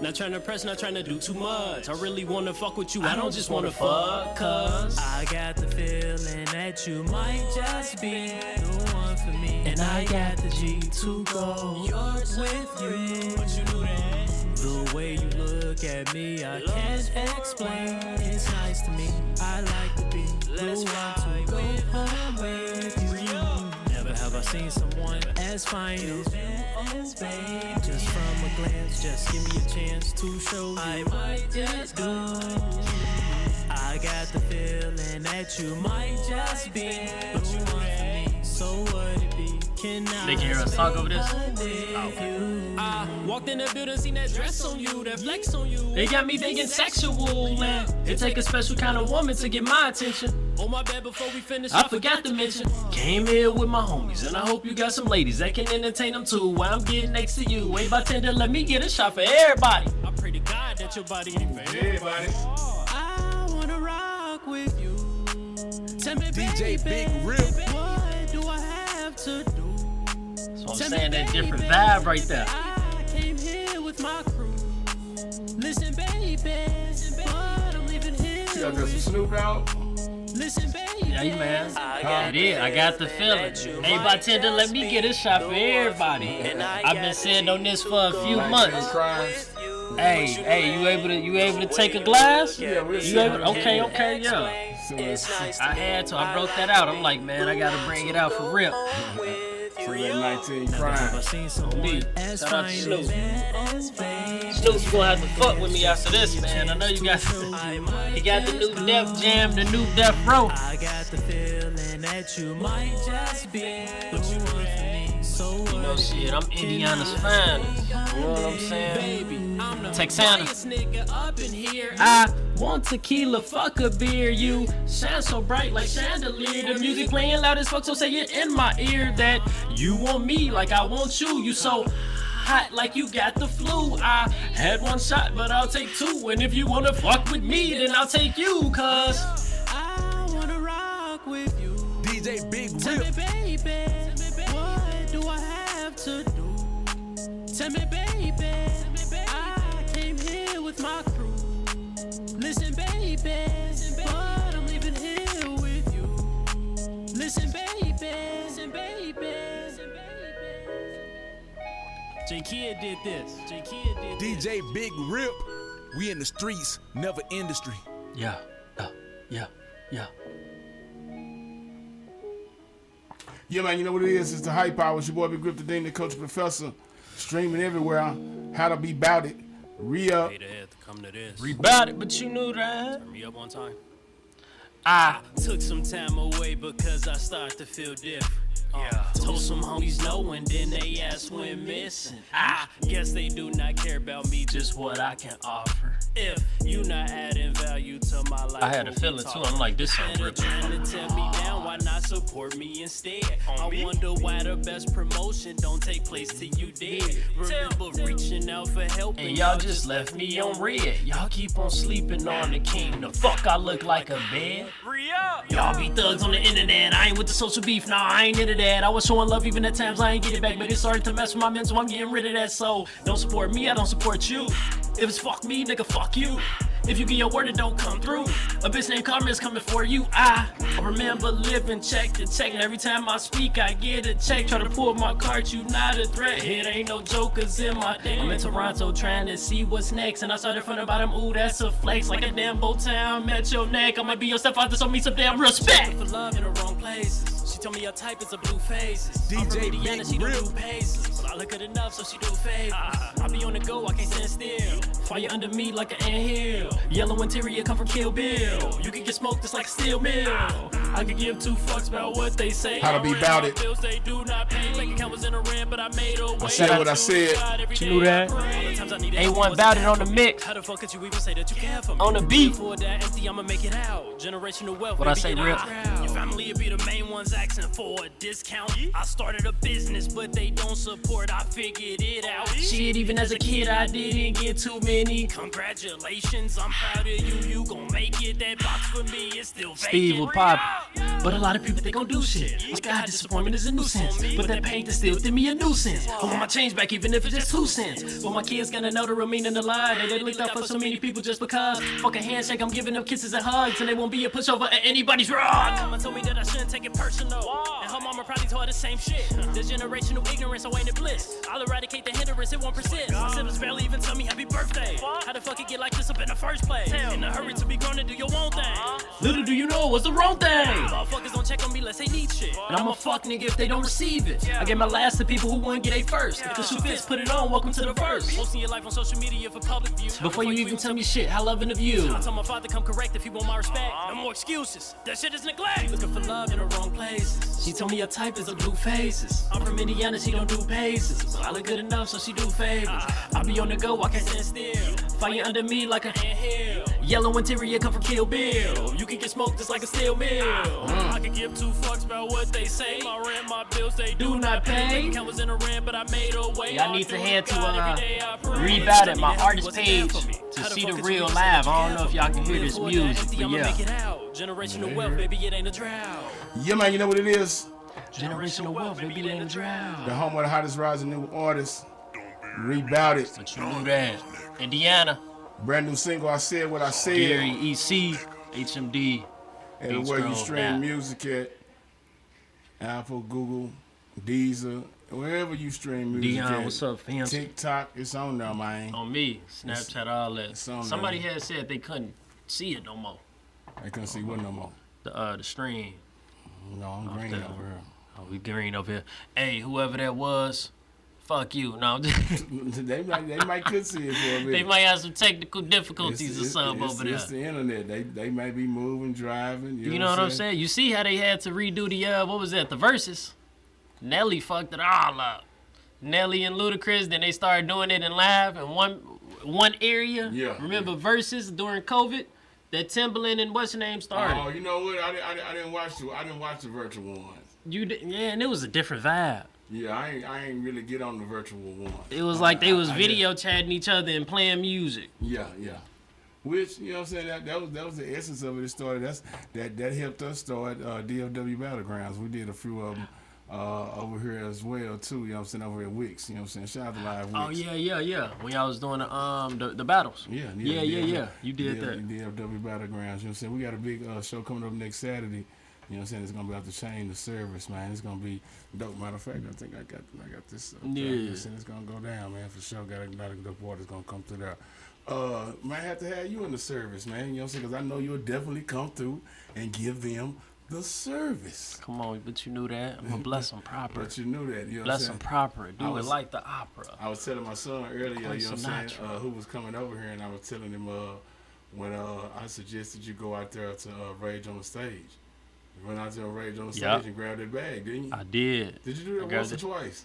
Not trying to press, not trying to do too much. I really wanna fuck with you, I don't just wanna fuck, cause I got the feeling that you might just be the one for me. And I got the G to go yours with you. But you knew that. The way you look at me, I can't explain. It's nice to me. I like to be the one to go home with you. Never have I seen someone as fine as you, oh babe. Just from a glance, just give me a chance to show you I might just do. I got the feeling that you might just be the one for me. So what it be? Can I? They can hear us talk over this. I walked in the building, seen that dress on you, that flex on you. They got me thinking sexual, man. It take a special kind of woman to get my attention. On my bed before we finish. I forgot to mention, came here with my homies, and I hope you got some ladies that can entertain them too. While I'm getting next to you, wait bartender, let me get a shot for everybody. I pray to God that your body ain't fair. Everybody. I wanna rock with you. Tell me, DJ baby, Big Rip. what do I have to do? So I'm saying that different vibe right there. I came here with my crew. Listen, baby, but I'm leaving here. You got some Snoop out. Listen, baby. Yeah, man. It is. I got the feeling. Hey, bartender, let me get a shot for everybody. I've been sitting on this for a few months. Crimes. Hey, you able to take a glass? Yeah, we'll You able? see. Okay, yeah. I had to. I broke that out. I'm like, man, I gotta bring it out for real. So that 19 crimes. Seen someone Me. as Shout out to fine Snoop. as you, oh, babe. Snoop, you gonna have to fuck with me after this, man. I know you got the new Def Jam, the new Def Row. I got the feeling that you might just be the one for me. So You know, shit, I'm Indiana's finest. You know what I'm saying? baby, I'm the Texana. brightest nigga up in here. I want tequila, fuck a beer. You shine so bright like chandelier. The music playing loud as fuck, so say it in my ear that you want me like I want you. You so hot like you got the flu. I had one shot, but I'll take 2. And if you wanna fuck with me, then I'll take you, cause I wanna rock with you. DJ Big Tell me, Rip. baby, what do I have to do? Tell me, baby, I came here with my crew. Listen, baby, but I'm leaving here with you. Listen, baby, J Kid did this. DJ Big Rip. We in the streets, never industry. yeah. Yeah. Yeah, man, you know what it is? It's the Hype Hour. It's your boy, Big Grip, the Dean, the Coach Professor. Streaming everywhere. How to Be Bout It. Ree Up. Hate to have to come to this. Ree Boutit, but you knew that. Turn me up one time. I Took some time away because I start to feel different. Told some homies no and then they ass went missing. I guess they do not care about me, just what I can offer. If you not adding value to my life, I had a feeling too. I'm like, this song instead of trying to tear me down, why not support me instead? I wonder why the best promotion don't take place till you dead. Remember reaching out for help and y'all just left me on red. Y'all keep on sleeping on the king. The fuck I look like a bed? Y'all be thugs on the internet. I ain't with the social beef, nah, I ain't into that. I was showing love even at times I ain't get it back, but it started to mess with my mental. I'm getting rid of that, so don't support me, I don't support you. If it's fuck me, nigga, fuck you. If you get your word, it don't come through. A bitch named Karma is coming for you. I remember living check to check, and every time I speak, I get a check. Try to pull my card, you not a threat. It ain't no jokers in my day. I'm in Toronto trying to see what's next, and I started from the bottom. Ooh, that's a flex, like a damn bow town. Met your neck, I might be your stepfather, so me some damn respect. For love in the wrong places. She told me your type is a blue faces. DJ Indiana, she don't do paces, but I look good enough, so she do favors. I be on the go, I can't stand still. Fire under me like an anthill. Yellow interior come from Kill Bill. You can get smoked just like a steel mill. I could give two fucks about what they say. How to Be Bout It. Bills they do not pay. Bank account was in a rent, but I made a way. I said what I said. You knew that? A1 Bout It on the mix. How the fuck could you even say that you care for me? On the beat. For that empty, I'ma make it out. Generational wealth. What I baby, say, get real? out. Your family will be the main ones asking for a discount. I started a business, but they don't support. I figured it out. Shit, even as a kid, I didn't get too many. Congratulations, I'm proud of you. You gon' make it. That box for me is still vacant. Steve will pop. But a lot of people, they gon' do shit. My God, disappointment is a nuisance. But that paint is still to me a nuisance. I want my change back, even if it's just 2 cents. But my kids gonna know the real meaning of life. They looked out for so many people just because. Fuck a handshake, I'm giving them kisses and hugs, and they won't be a pushover at anybody's rock. Mama told me that I shouldn't take it personal. And her mama probably told her the same shit. This generational ignorance, so ain't it bliss? I'll eradicate the hindrance, it won't persist. My siblings barely even tell me happy birthday. How the fuck it get like this up in the first place? In a hurry to be grown and do your own thing. Little do you know it was the wrong thing. Motherfuckers don't check on me unless they need shit. And I'm a fuck nigga if they don't receive it. I gave my last to people who wouldn't get a first. If the shoe fits, put it on, welcome to the verse. Posting your life on social media for public view. Before you even tell me shit, how loving of you. I told my father come correct if he want my respect. No more excuses, that shit is neglect. Looking for love in the wrong places. She told me your type is a blue faces. I'm from Indiana, she don't do paces. But I look good enough, so she do favors. I be on the go, I can't stand still. Fire under me like an anthill. Yellow interior come from Kill Bill. You can get smoked just like a steel mill. I can give two fucks about what they say. My rent, my bills, they do not pay. Account was in a rent, but I made a way. Y'all need to head to Ree Boutit, my artist page, to see the real live. I don't know if y'all can hear this music, but yeah. Generational wealth, baby, it ain't a drought. Yeah, man, you know what it is? Generational wealth, baby, it ain't a drought. The home of the hottest rising new artist. Ree Boutit. But you knew that. Indiana. Brand new single, I Said What I Said. Gary, EC, HMD. And where you stream music at. Apple, Google, Deezer, wherever you stream music Dion, at. what's up, fam? TikTok, it's on there, man. On me, Snapchat, all that. Somebody there. had said they couldn't see it no more. I couldn't see what no more. The stream. No, I'm green over here. Oh, we green over here. Hey, whoever that was, fuck you. No, I'm just they might could see it for a bit. they might have some technical difficulties or something over there. It's the internet. They may be moving, driving. You know what I'm saying? You see how they had to redo the what was that? The verses. Nelly fucked it all up. Nelly and Ludacris. Then they started doing it in live in one area. Yeah. Remember verses during COVID? That Timberland and what's the name started. Oh, you know what? I didn't watch the virtual ones. You did, yeah, and it was a different vibe. Yeah, I ain't really get on the virtual one. It was like they was video chatting each other and playing music. Yeah. Which, you know what I'm saying, that was the essence of it. It started, that helped us start DFW Battlegrounds. We did a few of them over here as well too, you know what I'm saying, over at Wix, you know what I'm saying. Shout out to Live Wix. Oh yeah. When y'all was doing the battles. Yeah. You did that. DFW Battlegrounds, you know what I'm saying. We got a big show coming up next Saturday. You know what I'm saying? It's gonna be out to change the service, man. It's gonna be dope. Matter of fact, I think I got this. Yeah. It's gonna go down, man, for sure. Got a lot of dope artists gonna come through there. Might have to have you in the service, man. You know what I'm saying? Because I know you'll definitely come through and give them the service. Come on, but you knew that. I'm gonna bless them proper. But you knew that. You know Bless what I'm them saying? proper. Do it like the opera. I was telling my son earlier, you know what I'm saying, Sinatra. who was coming over here, and I was telling him when I suggested you go out there to rage on the stage. You went out there and rage on the stage and grabbed that bag, didn't you? I did. Did you do that once or twice?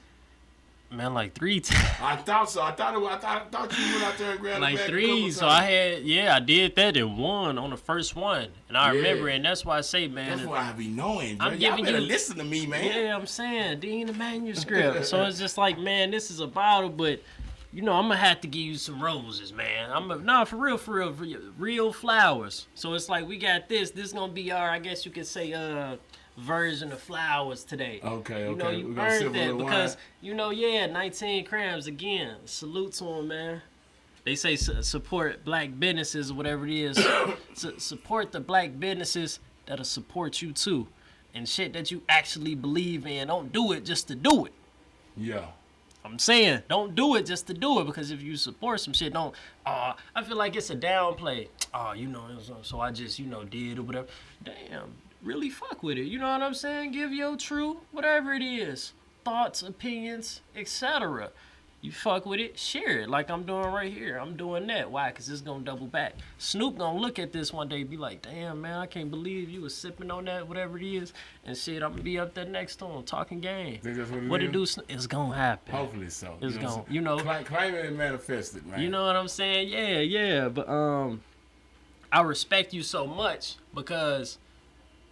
Man, like 3 times. I thought so. I thought you went out there and grabbed Like the bag 3. So I did that and won on the first one. And I remember, and that's why I say, man. That's why I be knowing, bro. I'm Y'all giving better you, listen to me, man. Yeah, I'm saying, Dean the manuscript. So it's just like, man, this is a bottle, but you know, I'm gonna have to give you some roses, man. For real flowers. So it's like we got this. This gonna be our, I guess you could say, version of flowers today. Okay. You know, you earned that because, you know, 19 grams again. Salute to them, man. They say support black businesses or whatever it is. Support the black businesses that'll support you too. And shit that you actually believe in. Don't do it just to do it. Yeah. I'm saying, don't do it just to do it, because if you support some shit, don't, I feel like it's a downplay. You know, so I just, you know, did or whatever. Damn, really fuck with it. You know what I'm saying? Give your true, whatever it is, thoughts, opinions, etc. You fuck with it, share it like I'm doing right here. I'm doing that. Why? Because it's going to double back. Snoop going to look at this one day and be like, damn, man, I can't believe you was sipping on that, whatever it is. And shit, I'm going to be up there next to him talking game. Think that's What it do? It's going to happen. Hopefully so. It's going to, you know. Claim it and manifest it, man. You know what I'm saying? Yeah. But I respect you so much because,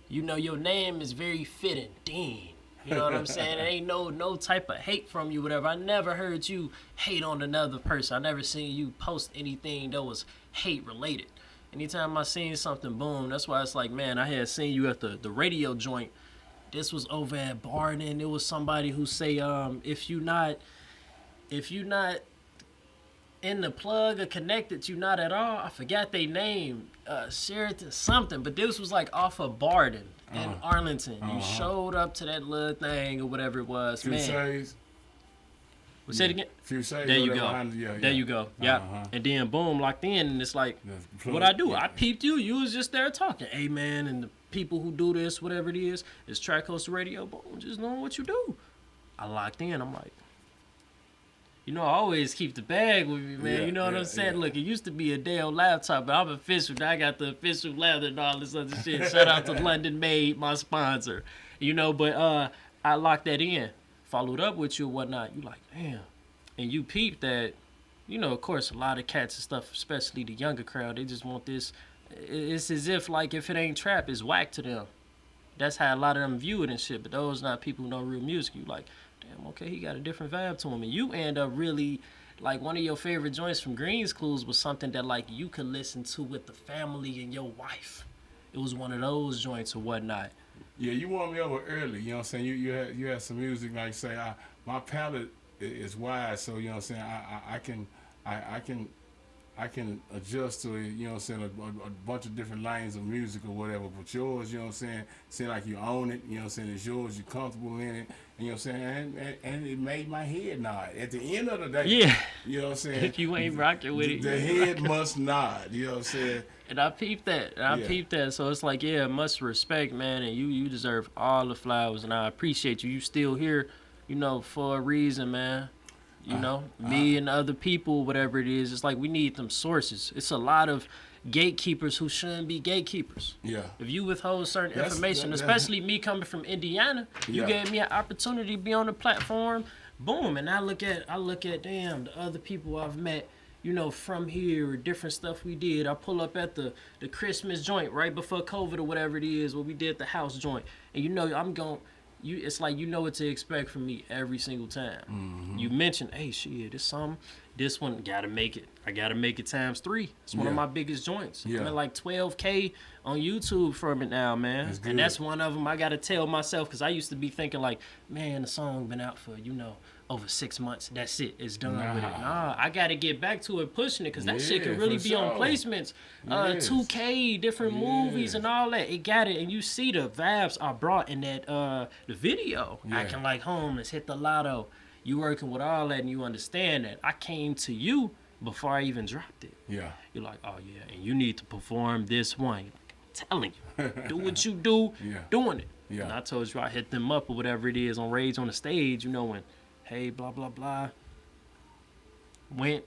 you know, your name is very fitting. Dean. You know what I'm saying? There ain't no type of hate from you, whatever. I never heard you hate on another person. I never seen you post anything that was hate related. Anytime I seen something, boom. That's why it's like, man, I had seen you at the radio joint. This was over at Barden. It was somebody who say, if you not in the plug or connected, you not at all. I forgot they name, Sheraton something, but this was like off of Barden in Arlington. You showed up to that little thing or whatever it was, man. Say it again. There you go. There you go. Yeah. And then boom, locked in, and it's like, what I do? I peeped you. You was just there talking. Hey man, and the people who do this, whatever it is Tricoastal Radio. Boom, just knowing what you do. I locked in. I'm like, you know, I always keep the bag with me, man. You know what I'm saying? Look, it used to be a Dell laptop, but I'm official. Now I got the official leather and all this other shit. Shout out to London Made, my sponsor. You know, but I locked that in. Followed up with you and whatnot. You like, damn. And you peeped that, you know, of course, a lot of cats and stuff, especially the younger crowd, they just want this. It's as if, like, if it ain't trap, it's whack to them. That's how a lot of them view it and shit. But those not people who know real music. You like, damn, okay, he got a different vibe to him. And you end up really, like, one of your favorite joints from Green's Clues was something that, like, you could listen to with the family and your wife. It was one of those joints or whatnot. Yeah, you won me over early. You know what I'm saying? You had some music, like, say, my palette is wide, so, you know what I'm saying? I can adjust to it, you know what I'm saying, a bunch of different lanes of music or whatever, but yours, you know what I'm saying, seem like you own it, you know what I'm saying, it's yours, you're comfortable in it, you know what I'm saying, and it made my head nod. At the end of the day, you know what I'm saying, if you ain't rocking with it, the head must nod, you know what I'm saying. And I peeped that, peeped that, so it's like, much respect, man, and you deserve all the flowers, and I appreciate you. You still here, you know, for a reason, man. You know, me and other people, whatever it is, it's like we need them sources. It's a lot of gatekeepers who shouldn't be gatekeepers. Yeah. If you withhold certain information, especially me coming from Indiana, you gave me an opportunity to be on the platform. Boom, and I look at damn the other people I've met, you know, from here, different stuff we did. I pull up at the Christmas joint right before COVID or whatever it is, where we did the house joint, and you know it's like you know what to expect from me every single time. Mm-hmm. You mentioned, hey, shit, this one gotta make it. I gotta make it times 3. It's one of my biggest joints. I'm at like 12K on YouTube from it now, man. And that's one of them I gotta tell myself, because I used to be thinking like, man, the song been out for, you know, over 6 months. That's it. It's done with it. Nah, I gotta get back to it, pushing it, because that shit can really be on placements. 2K, different movies and all that. It got it, and you see the vibes I brought in that the video. Acting like homeless, hit the lotto. You working with all that, and you understand that. I came to you before I even dropped it. Yeah. You're like, oh yeah, and you need to perform this one. I'm telling you, do what you do, doing it. Yeah. And I told you I hit them up or whatever it is on Rage on the stage, you know, and hey, blah blah blah. Went,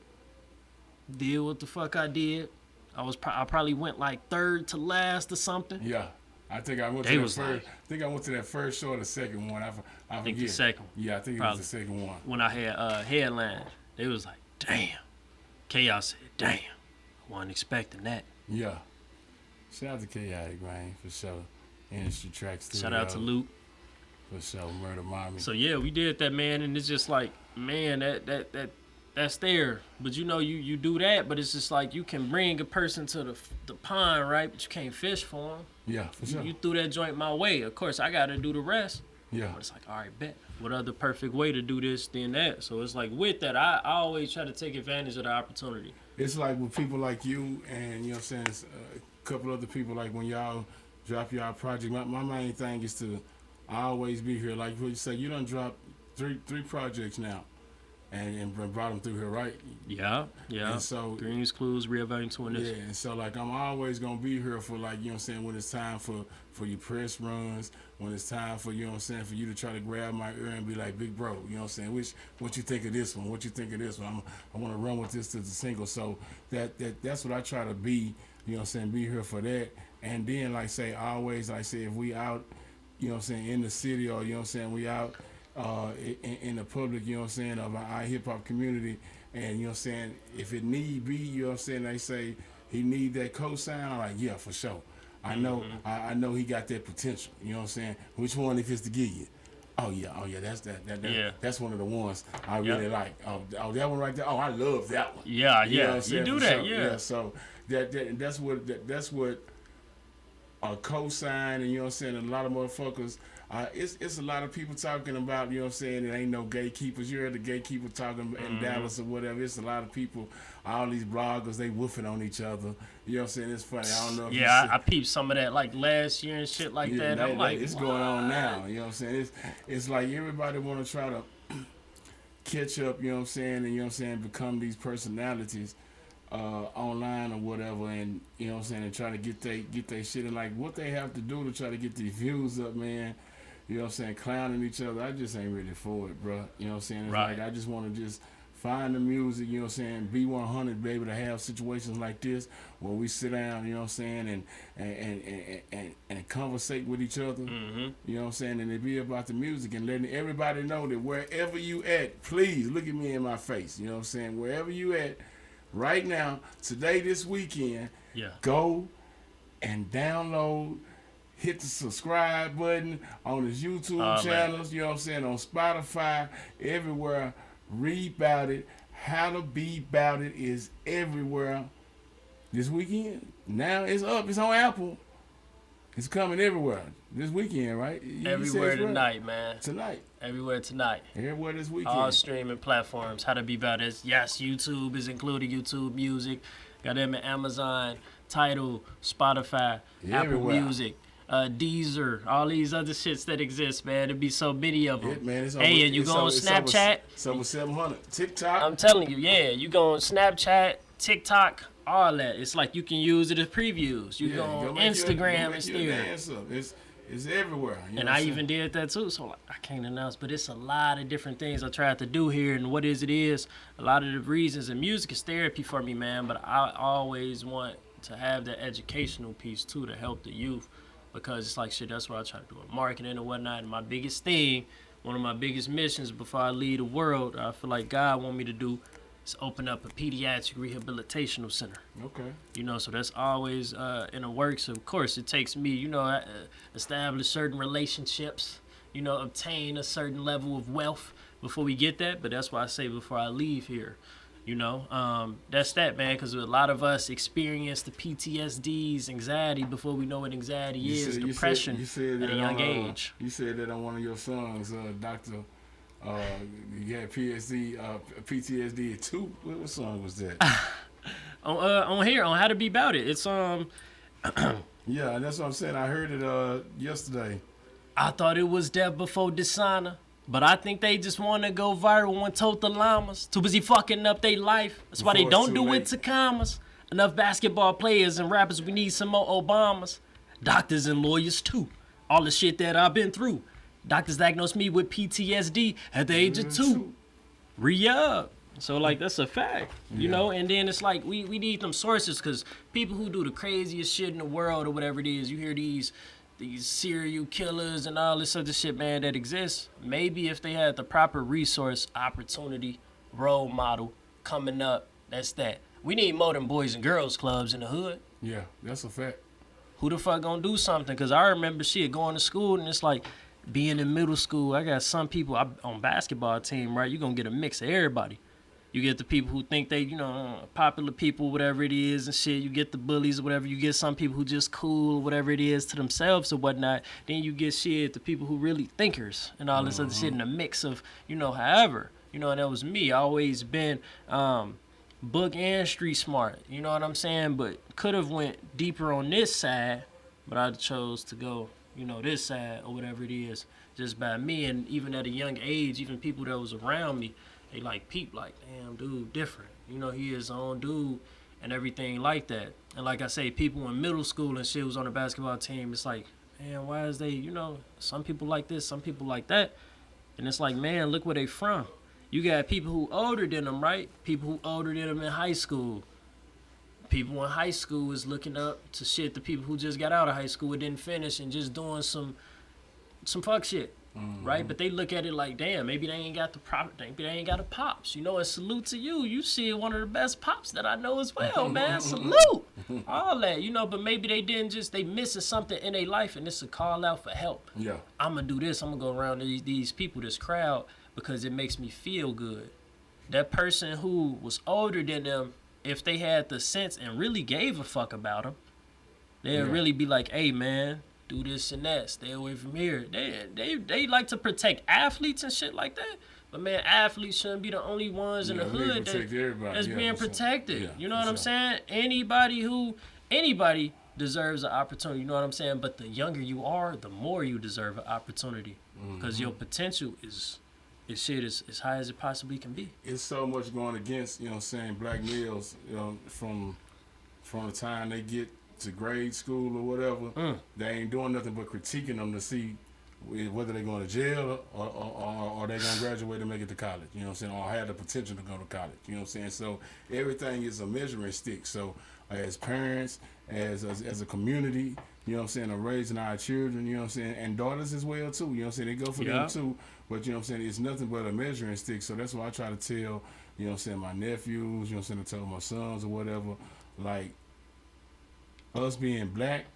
did what the fuck I did. I probably went like third to last or something. Yeah. I think I went to that first. I think I went to that first show or the second one. I think forget. the second. Yeah, I think it was the second one. When I had headline, they was like, damn. Chaos said, damn. I wasn't expecting that. Yeah. Shout out to Chaotic, man, for sure. Industry Track Studio. Shout out to Luke. For sure, Murder Mommy. So yeah, we did that, man, and it's just like, man, that's there. But you know, you do that, but it's just like you can bring a person to the pond, right? But you can't fish for them. Yeah, for sure. You threw that joint my way. Of course, I got to do the rest. Yeah. But it's like, all right, bet. What other perfect way to do this than that? So it's like with that, I always try to take advantage of the opportunity. It's like with people like you and, you know what I'm saying, a couple other people, like when y'all drop y'all project, my main thing is to always be here. Like what you say, you done dropped three projects now and brought them through here, right? Yeah. And so Dreams, Clues, Reevaluating this. Yeah, and so like I'm always gonna be here for, like, you know what I'm saying, when it's time for your press runs, when it's time for, you know what I'm saying, for you to try to grab my ear and be like, big bro, you know what I'm saying, what you think of this one, what you think of this one, I want to run with this to the single. So that's what I try to be, you know what I'm saying, be here for that. And then, like say, always, like say, if we out, you know what I'm saying, in the city, or, you know what I'm saying, we out in the public, you know what I'm saying, of our hip-hop community, and, you know what I'm saying, if it need be, you know what I'm saying, they say he need that cosign, I'm like, yeah, for sure. I know I know he got that potential, you know what I'm saying. Which one if it's to give you? Oh yeah, that's one of the ones I really like. Oh, that one right there. Oh, I love that one. Yeah. You do that, sure. Yeah. So that's what a cosign, and, you know what I'm saying, a lot of motherfuckers. It's a lot of people talking about, you know what I'm saying, it ain't no gatekeepers. You heard the gatekeeper talking in Dallas or whatever. It's a lot of people, all these bloggers, they woofing on each other. You know what I'm saying? It's funny. I don't know if I peeped some of that like last year and shit like that. I'm like, it's going on now. You know what I'm saying? It's like everybody want to try to catch up, you know what I'm saying, and, you know what I'm saying, become these personalities online or whatever, and, you know what I'm saying, and try to get they shit, and like what they have to do to try to get these views up, man. You know what I'm saying, clowning each other. I just ain't ready for it, bro. You know what I'm saying? It's like I just want to just find the music, you know what I'm saying, be 100, be able to have situations like this where we sit down, you know what I'm saying, and conversate with each other. You know what I'm saying, and it be about the music and letting everybody know that wherever you at, please look at me in my face. You know what I'm saying? Wherever you at right now, today, this weekend, go and download, hit the subscribe button on his YouTube channels, you know what I'm saying, on Spotify, everywhere. Ree Boutit, How to Be Boutit is everywhere this weekend. Now it's up, it's on Apple. It's coming everywhere this weekend, right? Everywhere tonight, man. Tonight. Everywhere tonight. Everywhere this weekend. All streaming platforms. How to Be Boutit. Yes, YouTube is included. YouTube Music. Got them at Amazon, Tidal, Spotify, Apple Music, Deezer, all these other shits that exist, man. There'd be so many of them. Man, hey, and you go on Snapchat. It's over 700. TikTok. I'm telling you, you go on Snapchat, TikTok, all that. It's like you can use it as previews. You go on Instagram and still. It's everywhere. You know and I even did that too, so like, I can't announce, but it's a lot of different things I tried to do here, and what is, a lot of the reasons, and music is therapy for me, man, but I always want to have that educational piece too to help the youth, because it's like, shit, that's what I try to do, marketing and whatnot, and my biggest thing, one of my biggest missions before I leave the world, I feel like God want me to do, is open up a pediatric rehabilitational center. Okay. You know, so that's always in the works. Of course, it takes me, you know, establish certain relationships, you know, obtain a certain level of wealth before we get that. But that's why I say before I leave here, you know, that's that, man, because a lot of us experience the PTSDs, anxiety, before we know what anxiety is, depression at a young age. You said that on one of your songs, Dr. You had PTSD too. What song was that? on here, on How to Be Boutit. It's Yeah, that's what I'm saying. I heard it yesterday. I thought it was Death Before Dishonor. But I think they just want to go viral and tote the llamas. Too busy fucking up their life. That's why they Before it's don't too do late. it to commas. Enough basketball players and rappers, we need some more Obamas. Doctors and lawyers too. All the shit that I've been through. Doctors diagnosed me with PTSD at the age of 2. Re-up. So, like, that's a fact, you know? And then it's like, we need them sources, because people who do the craziest shit in the world or whatever it is, you hear these serial killers and all this other shit, man, that exists. Maybe if they had the proper resource, opportunity, role model coming up, that's that. We need more than Boys and Girls Clubs in the hood. Yeah, that's a fact. Who the fuck gonna do something? Because I remember shit going to school, and it's like, being in middle school, I got some people on basketball team, right? You're gonna get a mix of everybody. You get the people who think they, you know, popular people, whatever it is and shit. You get the bullies or whatever. You get some people who just cool, whatever it is, to themselves or whatnot. Then you get shit, the people who really thinkers and all this other shit in a mix of, you know, however. You know, and that was me. I always been book and street smart. You know what I'm saying? But could have went deeper on this side, but I chose to go, you know, this side or whatever it is, just by me. And even at a young age, even people that was around me, they like peep, like, damn, dude, different. You know, he is his own dude and everything like that. And like I say, people in middle school and shit was on the basketball team. It's like, man, why is they, you know, some people like this, some people like that. And it's like, man, look where they from. You got people who older than them, right? People who older than them in high school. People in high school is looking up to shit the people who just got out of high school and didn't finish and just doing some fuck shit. Right, but they look at it like, damn, maybe they ain't got the proper, maybe they ain't got a pops. You know, and salute to you. You see one of the best pops that I know as well, man. Salute, all that, you know. But maybe they didn't just, they missing something in their life, and it's a call out for help. Yeah, I'm gonna do this. I'm gonna go around these people, this crowd, because it makes me feel good. That person who was older than them, if they had the sense and really gave a fuck about them, they'd really be like, hey, man, do this and that. Stay away from here. They like to protect athletes and shit like that. But man, athletes shouldn't be the only ones in the hood that's being protected. You know what I'm saying? Anybody deserves an opportunity. You know what I'm saying? But the younger you are, the more you deserve an opportunity, because your potential is as high as it possibly can be. It's so much going against, you know what I'm saying, black males, you know, from the time they get to grade school or whatever, they ain't doing nothing but critiquing them to see whether they're going to jail or they're going to graduate and make it to college, you know what I'm saying, or have the potential to go to college, you know what I'm saying. So everything is a measuring stick. So as parents, as a community, you know what I'm saying, of raising our children, you know what I'm saying, and daughters as well too, you know what I'm saying, they go for them too, but you know what I'm saying, it's nothing but a measuring stick. So that's why I try to tell, you know what I'm saying, my nephews, you know what I'm saying, I tell my sons or whatever, like, us being black,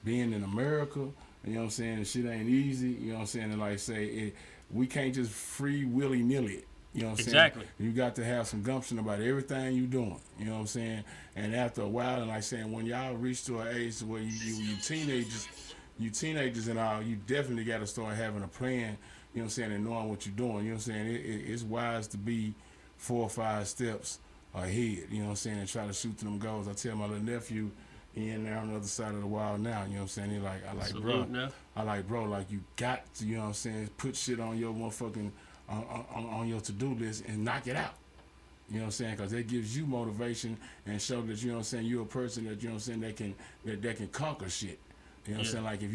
being in America, you know what I'm saying, shit ain't easy, you know what I'm saying, and like say, we can't just free willy-nilly it, you know what I'm saying? Exactly. You got to have some gumption about everything you doing, you know what I'm saying, and after a while, and like saying, when y'all reach to an age where you teenagers and all, you definitely got to start having a plan, you know what I'm saying, and knowing what you're doing, you know what I'm saying, it's wise to be 4 or 5 steps ahead, you know what I'm saying, and try to shoot to them goals. I tell my little nephew, he in there on the other side of the wall now, you know what I'm saying? He like, bro, like you got to, you know what I'm saying, put shit on your motherfucking, on your to-do list and knock it out. You know what I'm saying? Because that gives you motivation and show that, you know what I'm saying, you're a person that, you know what I'm saying, that can conquer shit. You know what I'm saying? Like if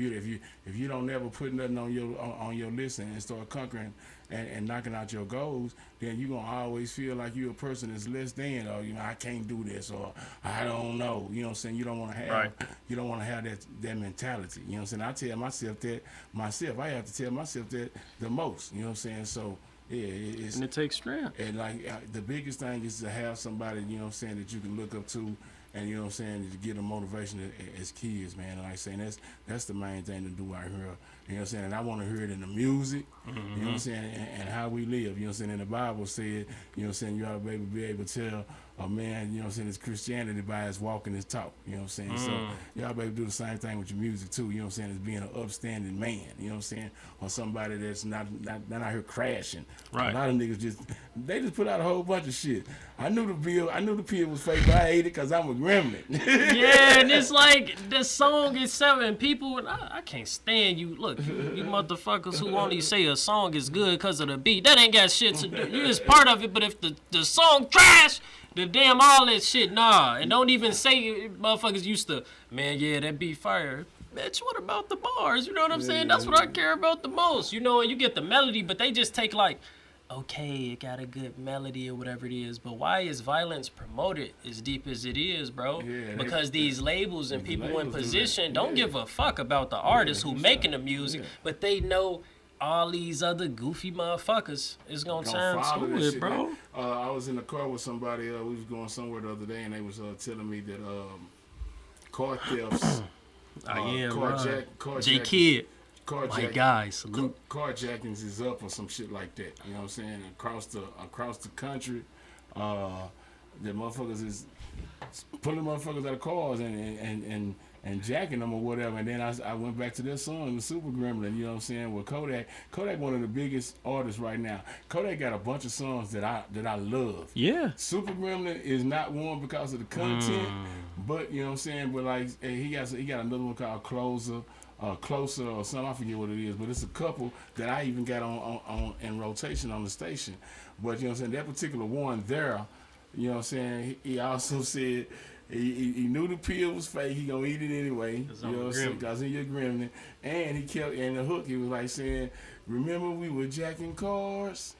you don't never put nothing on your list and start conquering and knocking out your goals, then you're gonna always feel like you're a person that's less than, or you know, I can't do this, or I don't know. You know what I'm saying? You don't wanna have that mentality. You know what I'm saying? I tell myself I have to tell myself that the most. You know what I'm saying? So yeah, and it takes strength. And like the biggest thing is to have somebody, you know what I'm saying, that you can look up to. And you know what I'm saying, to get them motivation as kids, man. And like I saying, that's the main thing to do out here. You know what I'm saying? And I want to hear it in the music, you know what I'm saying, and how we live. You know what I'm saying? And the Bible said, you know what I'm saying, you ought to be able to tell a man, you know what I'm saying, his Christianity by his walk and his talk. You know what I'm saying? So you ought to be able to do the same thing with your music too. You know what I'm saying? As being an upstanding man. You know what I'm saying? Or somebody that's not out here crashing. Right. A lot of niggas just put out a whole bunch of shit. I knew the pill was fake, but I hate it because I'm a gremlin. Yeah, and it's like the song itself, and people, I can't stand you. Look, You motherfuckers who only say a song is good because of the beat. That ain't got shit to do. You just part of it, but if the song trash, the damn all that shit, nah. And don't even say motherfuckers used to, man, yeah, that beat fire. Bitch, what about the bars? You know what I'm saying? That's what I care about the most. You know, and you get the melody, but they just take like, okay, it got a good melody or whatever it is, but why is violence promoted as deep as it is, bro? Because these labels and people in position don't give a fuck about the artists who making the music, but they know all these other goofy motherfuckers is gonna turn to it, shit, bro. I was in the car with somebody. We was going somewhere the other day, and they was telling me that car thefts, J Kid. My guy, salute. Carjackings is up or some shit like that. You know what I'm saying? Across the country, the motherfuckers is pulling motherfuckers out of cars and jacking them or whatever. And then I went back to this song, the Super Gremlin. You know what I'm saying? With Kodak, one of the biggest artists right now. Kodak got a bunch of songs that I love. Yeah. Super Gremlin is not one because of the content, but you know what I'm saying. But like he got another one called Closer or something, I forget what it is, but it's a couple that I even got on in rotation on the station. But you know what I'm saying, that particular one there, you know what I'm saying, he also said he knew the pill was fake, he gonna eat it anyway, you know what I'm saying, because in your gremlin. And he kept in the hook, he was like saying, remember we were jacking cars?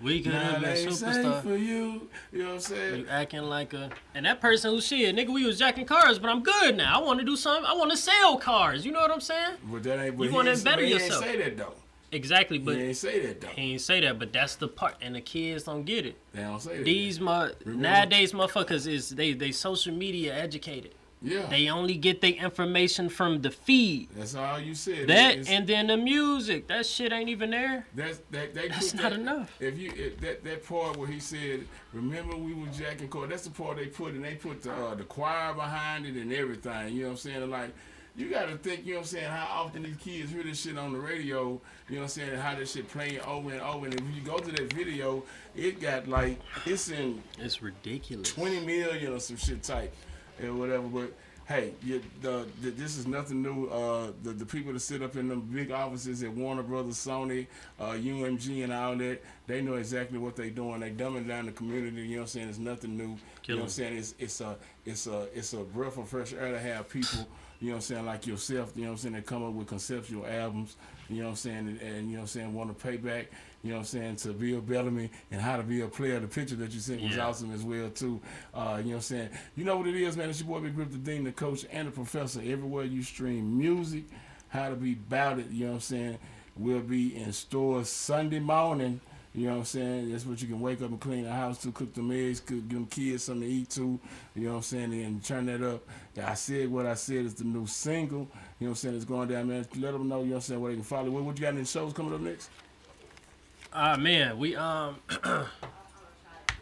We could have been superstar for you. You know what I'm saying? You acting like a... And that person who shit, nigga, we was jacking cars, but I'm good now. I want to do something. I want to sell cars. You know what I'm saying? But that ain't... But you want to better yourself. He ain't say that, though. Exactly, but... He ain't say that, though. He ain't say that, but that's the part. And the kids don't get it. They don't say that. Nowadays, motherfuckers is... They social media educated. Yeah. They only get their information from the feed. That's all you said. That and then the music. That shit ain't even there. That's not enough. If that part where he said, "Remember we were jacking car," that's the part they put, and they put the choir behind it and everything. You know what I'm saying? Like, you got to think. You know what I'm saying? How often these kids hear this shit on the radio? You know what I'm saying? And how this shit playing over and over. And if you go to that video, it got like it's ridiculous. 20 million or some shit type. And whatever, but hey, this is nothing new. The people that sit up in them big offices at Warner Brothers, Sony, UMG, and all that, they know exactly what they doing. They dumbing down the community. You know what I'm saying? It's nothing new. You know what I'm saying? It's a breath of fresh air to have people. You know what I'm saying? Like yourself. You know what I'm saying? That come up with conceptual albums. You know what I'm saying? And you know what I'm saying? Want to pay back. You know what I'm saying, to Bill Bellamy and How to Be a Player. The picture that you sent was awesome as well, too. You know what I'm saying? You know what it is, man. It's your boy, Big Rip, the Dean, the coach, and the professor. Everywhere you stream music, How to Be Bout It, you know what I'm saying, will be in stores Sunday morning. You know what I'm saying? That's what you can wake up and clean the house to, cook them eggs, give them kids something to eat too. You know what I'm saying? And turn that up. I said what I said is the new single. You know what I'm saying? It's going down, man. Let them know, you know what I'm saying, where they can follow. What you got any shows coming up next? Man, we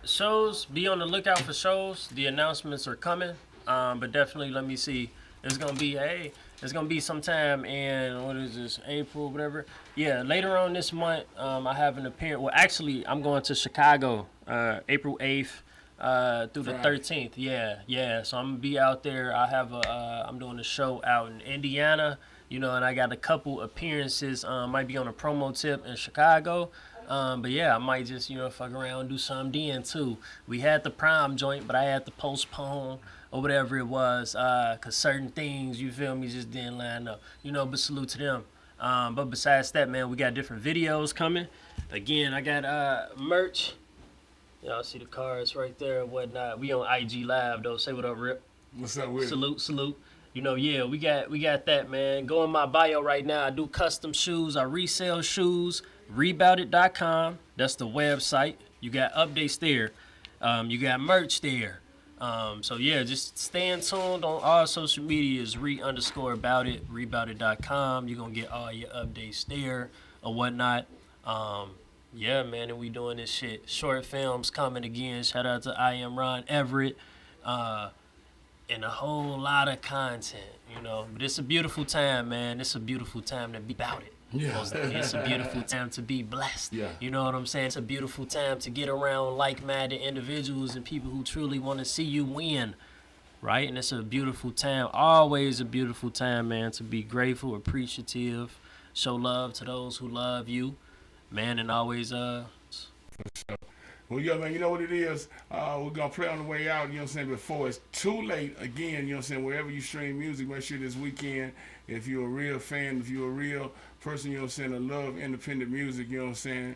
shows, be on the lookout for shows. The announcements are coming. But definitely let me see. It's gonna be sometime in, what is this, April, whatever. Yeah, later on this month, I have an appearance. Well, actually, I'm going to Chicago, April 8th through the 13th. Yeah. So I'm gonna be out there. I'm doing a show out in Indiana, you know, and I got a couple appearances. Might be on a promo tip in Chicago. But yeah, I might just, you know, fuck around and do something then too. We had the prom joint, but I had to postpone or whatever it was, cause certain things, you feel me, just didn't line up. You know, but salute to them. But besides that, man, we got different videos coming. Again, I got merch. Y'all see the cards right there and whatnot. We on IG Live though. Say what up, Rip. What's up with it? Salute. You know, yeah, we got that, man. Go in my bio right now. I do custom shoes. I resell shoes. ReeBoutit.com. That's the website. You got updates there. You got merch there. So yeah, just stay tuned on all social medias. Ree_Boutit. ReeBoutit.com. You're gonna get all your updates there or whatnot. Yeah, man, and we doing this shit. Short films coming again. Shout out to I Am Ron Everett. And a whole lot of content, you know. But it's a beautiful time, man. It's a beautiful time to be about it. Yeah. It's a beautiful time to be blessed. Yeah. You know what I'm saying? It's a beautiful time to get around like-minded individuals and people who truly want to see you win, right? And it's a beautiful time, always a beautiful time, man, to be grateful, appreciative, show love to those who love you, man, and always Well, yo, man, you know what it is? We're going to play on the way out, you know what I'm saying, before it's too late. Again, you know what I'm saying, wherever you stream music, make sure this weekend, if you're a real fan, if you're a real person, you know what I'm saying, that love independent music, you know what I'm saying,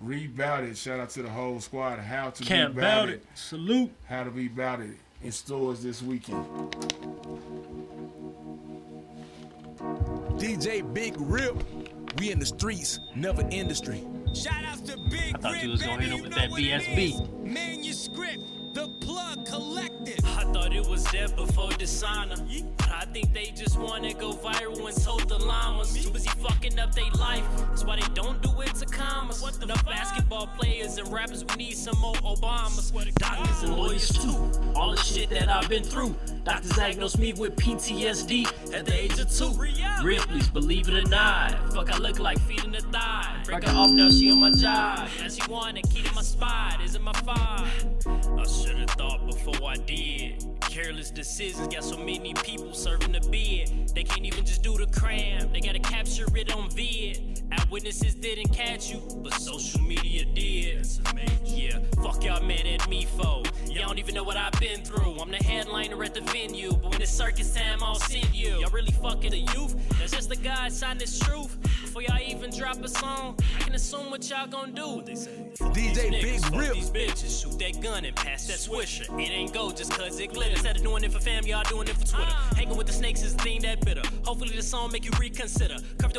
Ree Boutit, shout out to the whole squad, How to Can't Be Bout Boutit. It. Salute. How to Be Boutit in stores this weekend. DJ Big Rip, we in the streets, never industry. Shout outs to Big I thought Rip, you was gonna baby, hit him you with know that what it BSB. is. Manuscript, the Plug Collective. I thought it was dead before Dishonor. But I think they just wanna go viral and told the llamas. Too busy fucking up their life. That's why they don't do it to commas. Enough basketball players and rappers, we need some more Obamas. Doctors and lawyers too. All the shit that I've been through. Doctors diagnosed me with PTSD at the age of 2. Ripley's, believe it or not. Fuck, I look like feeding a thigh. Break her off, now she on my job. Now she wanna key to my spot. Is it my five? I should've thought before I did. Careless decisions got so many people serving the bid. They can't even just do the cram. They gotta capture it on vid. Eyewitnesses didn't catch you, but social media did. Yeah, fuck y'all mad at me for. Y'all don't even know what I've been through. I'm the headliner at the venue, but when it's circus time, I'll send you. Y'all really fucking the youth? That's just the God sign this truth. Before y'all even drop a song, I can assume what y'all gon' do. They say, fuck DJ these Big niggas, fuck Rip. these bitches, shoot that gun and pass that swisher. It ain't gold just cause it glitters. Instead of doing it for fam, y'all doing it for Twitter. Hanging with the snakes is the thing that bitter. Hopefully the song make you reconsider.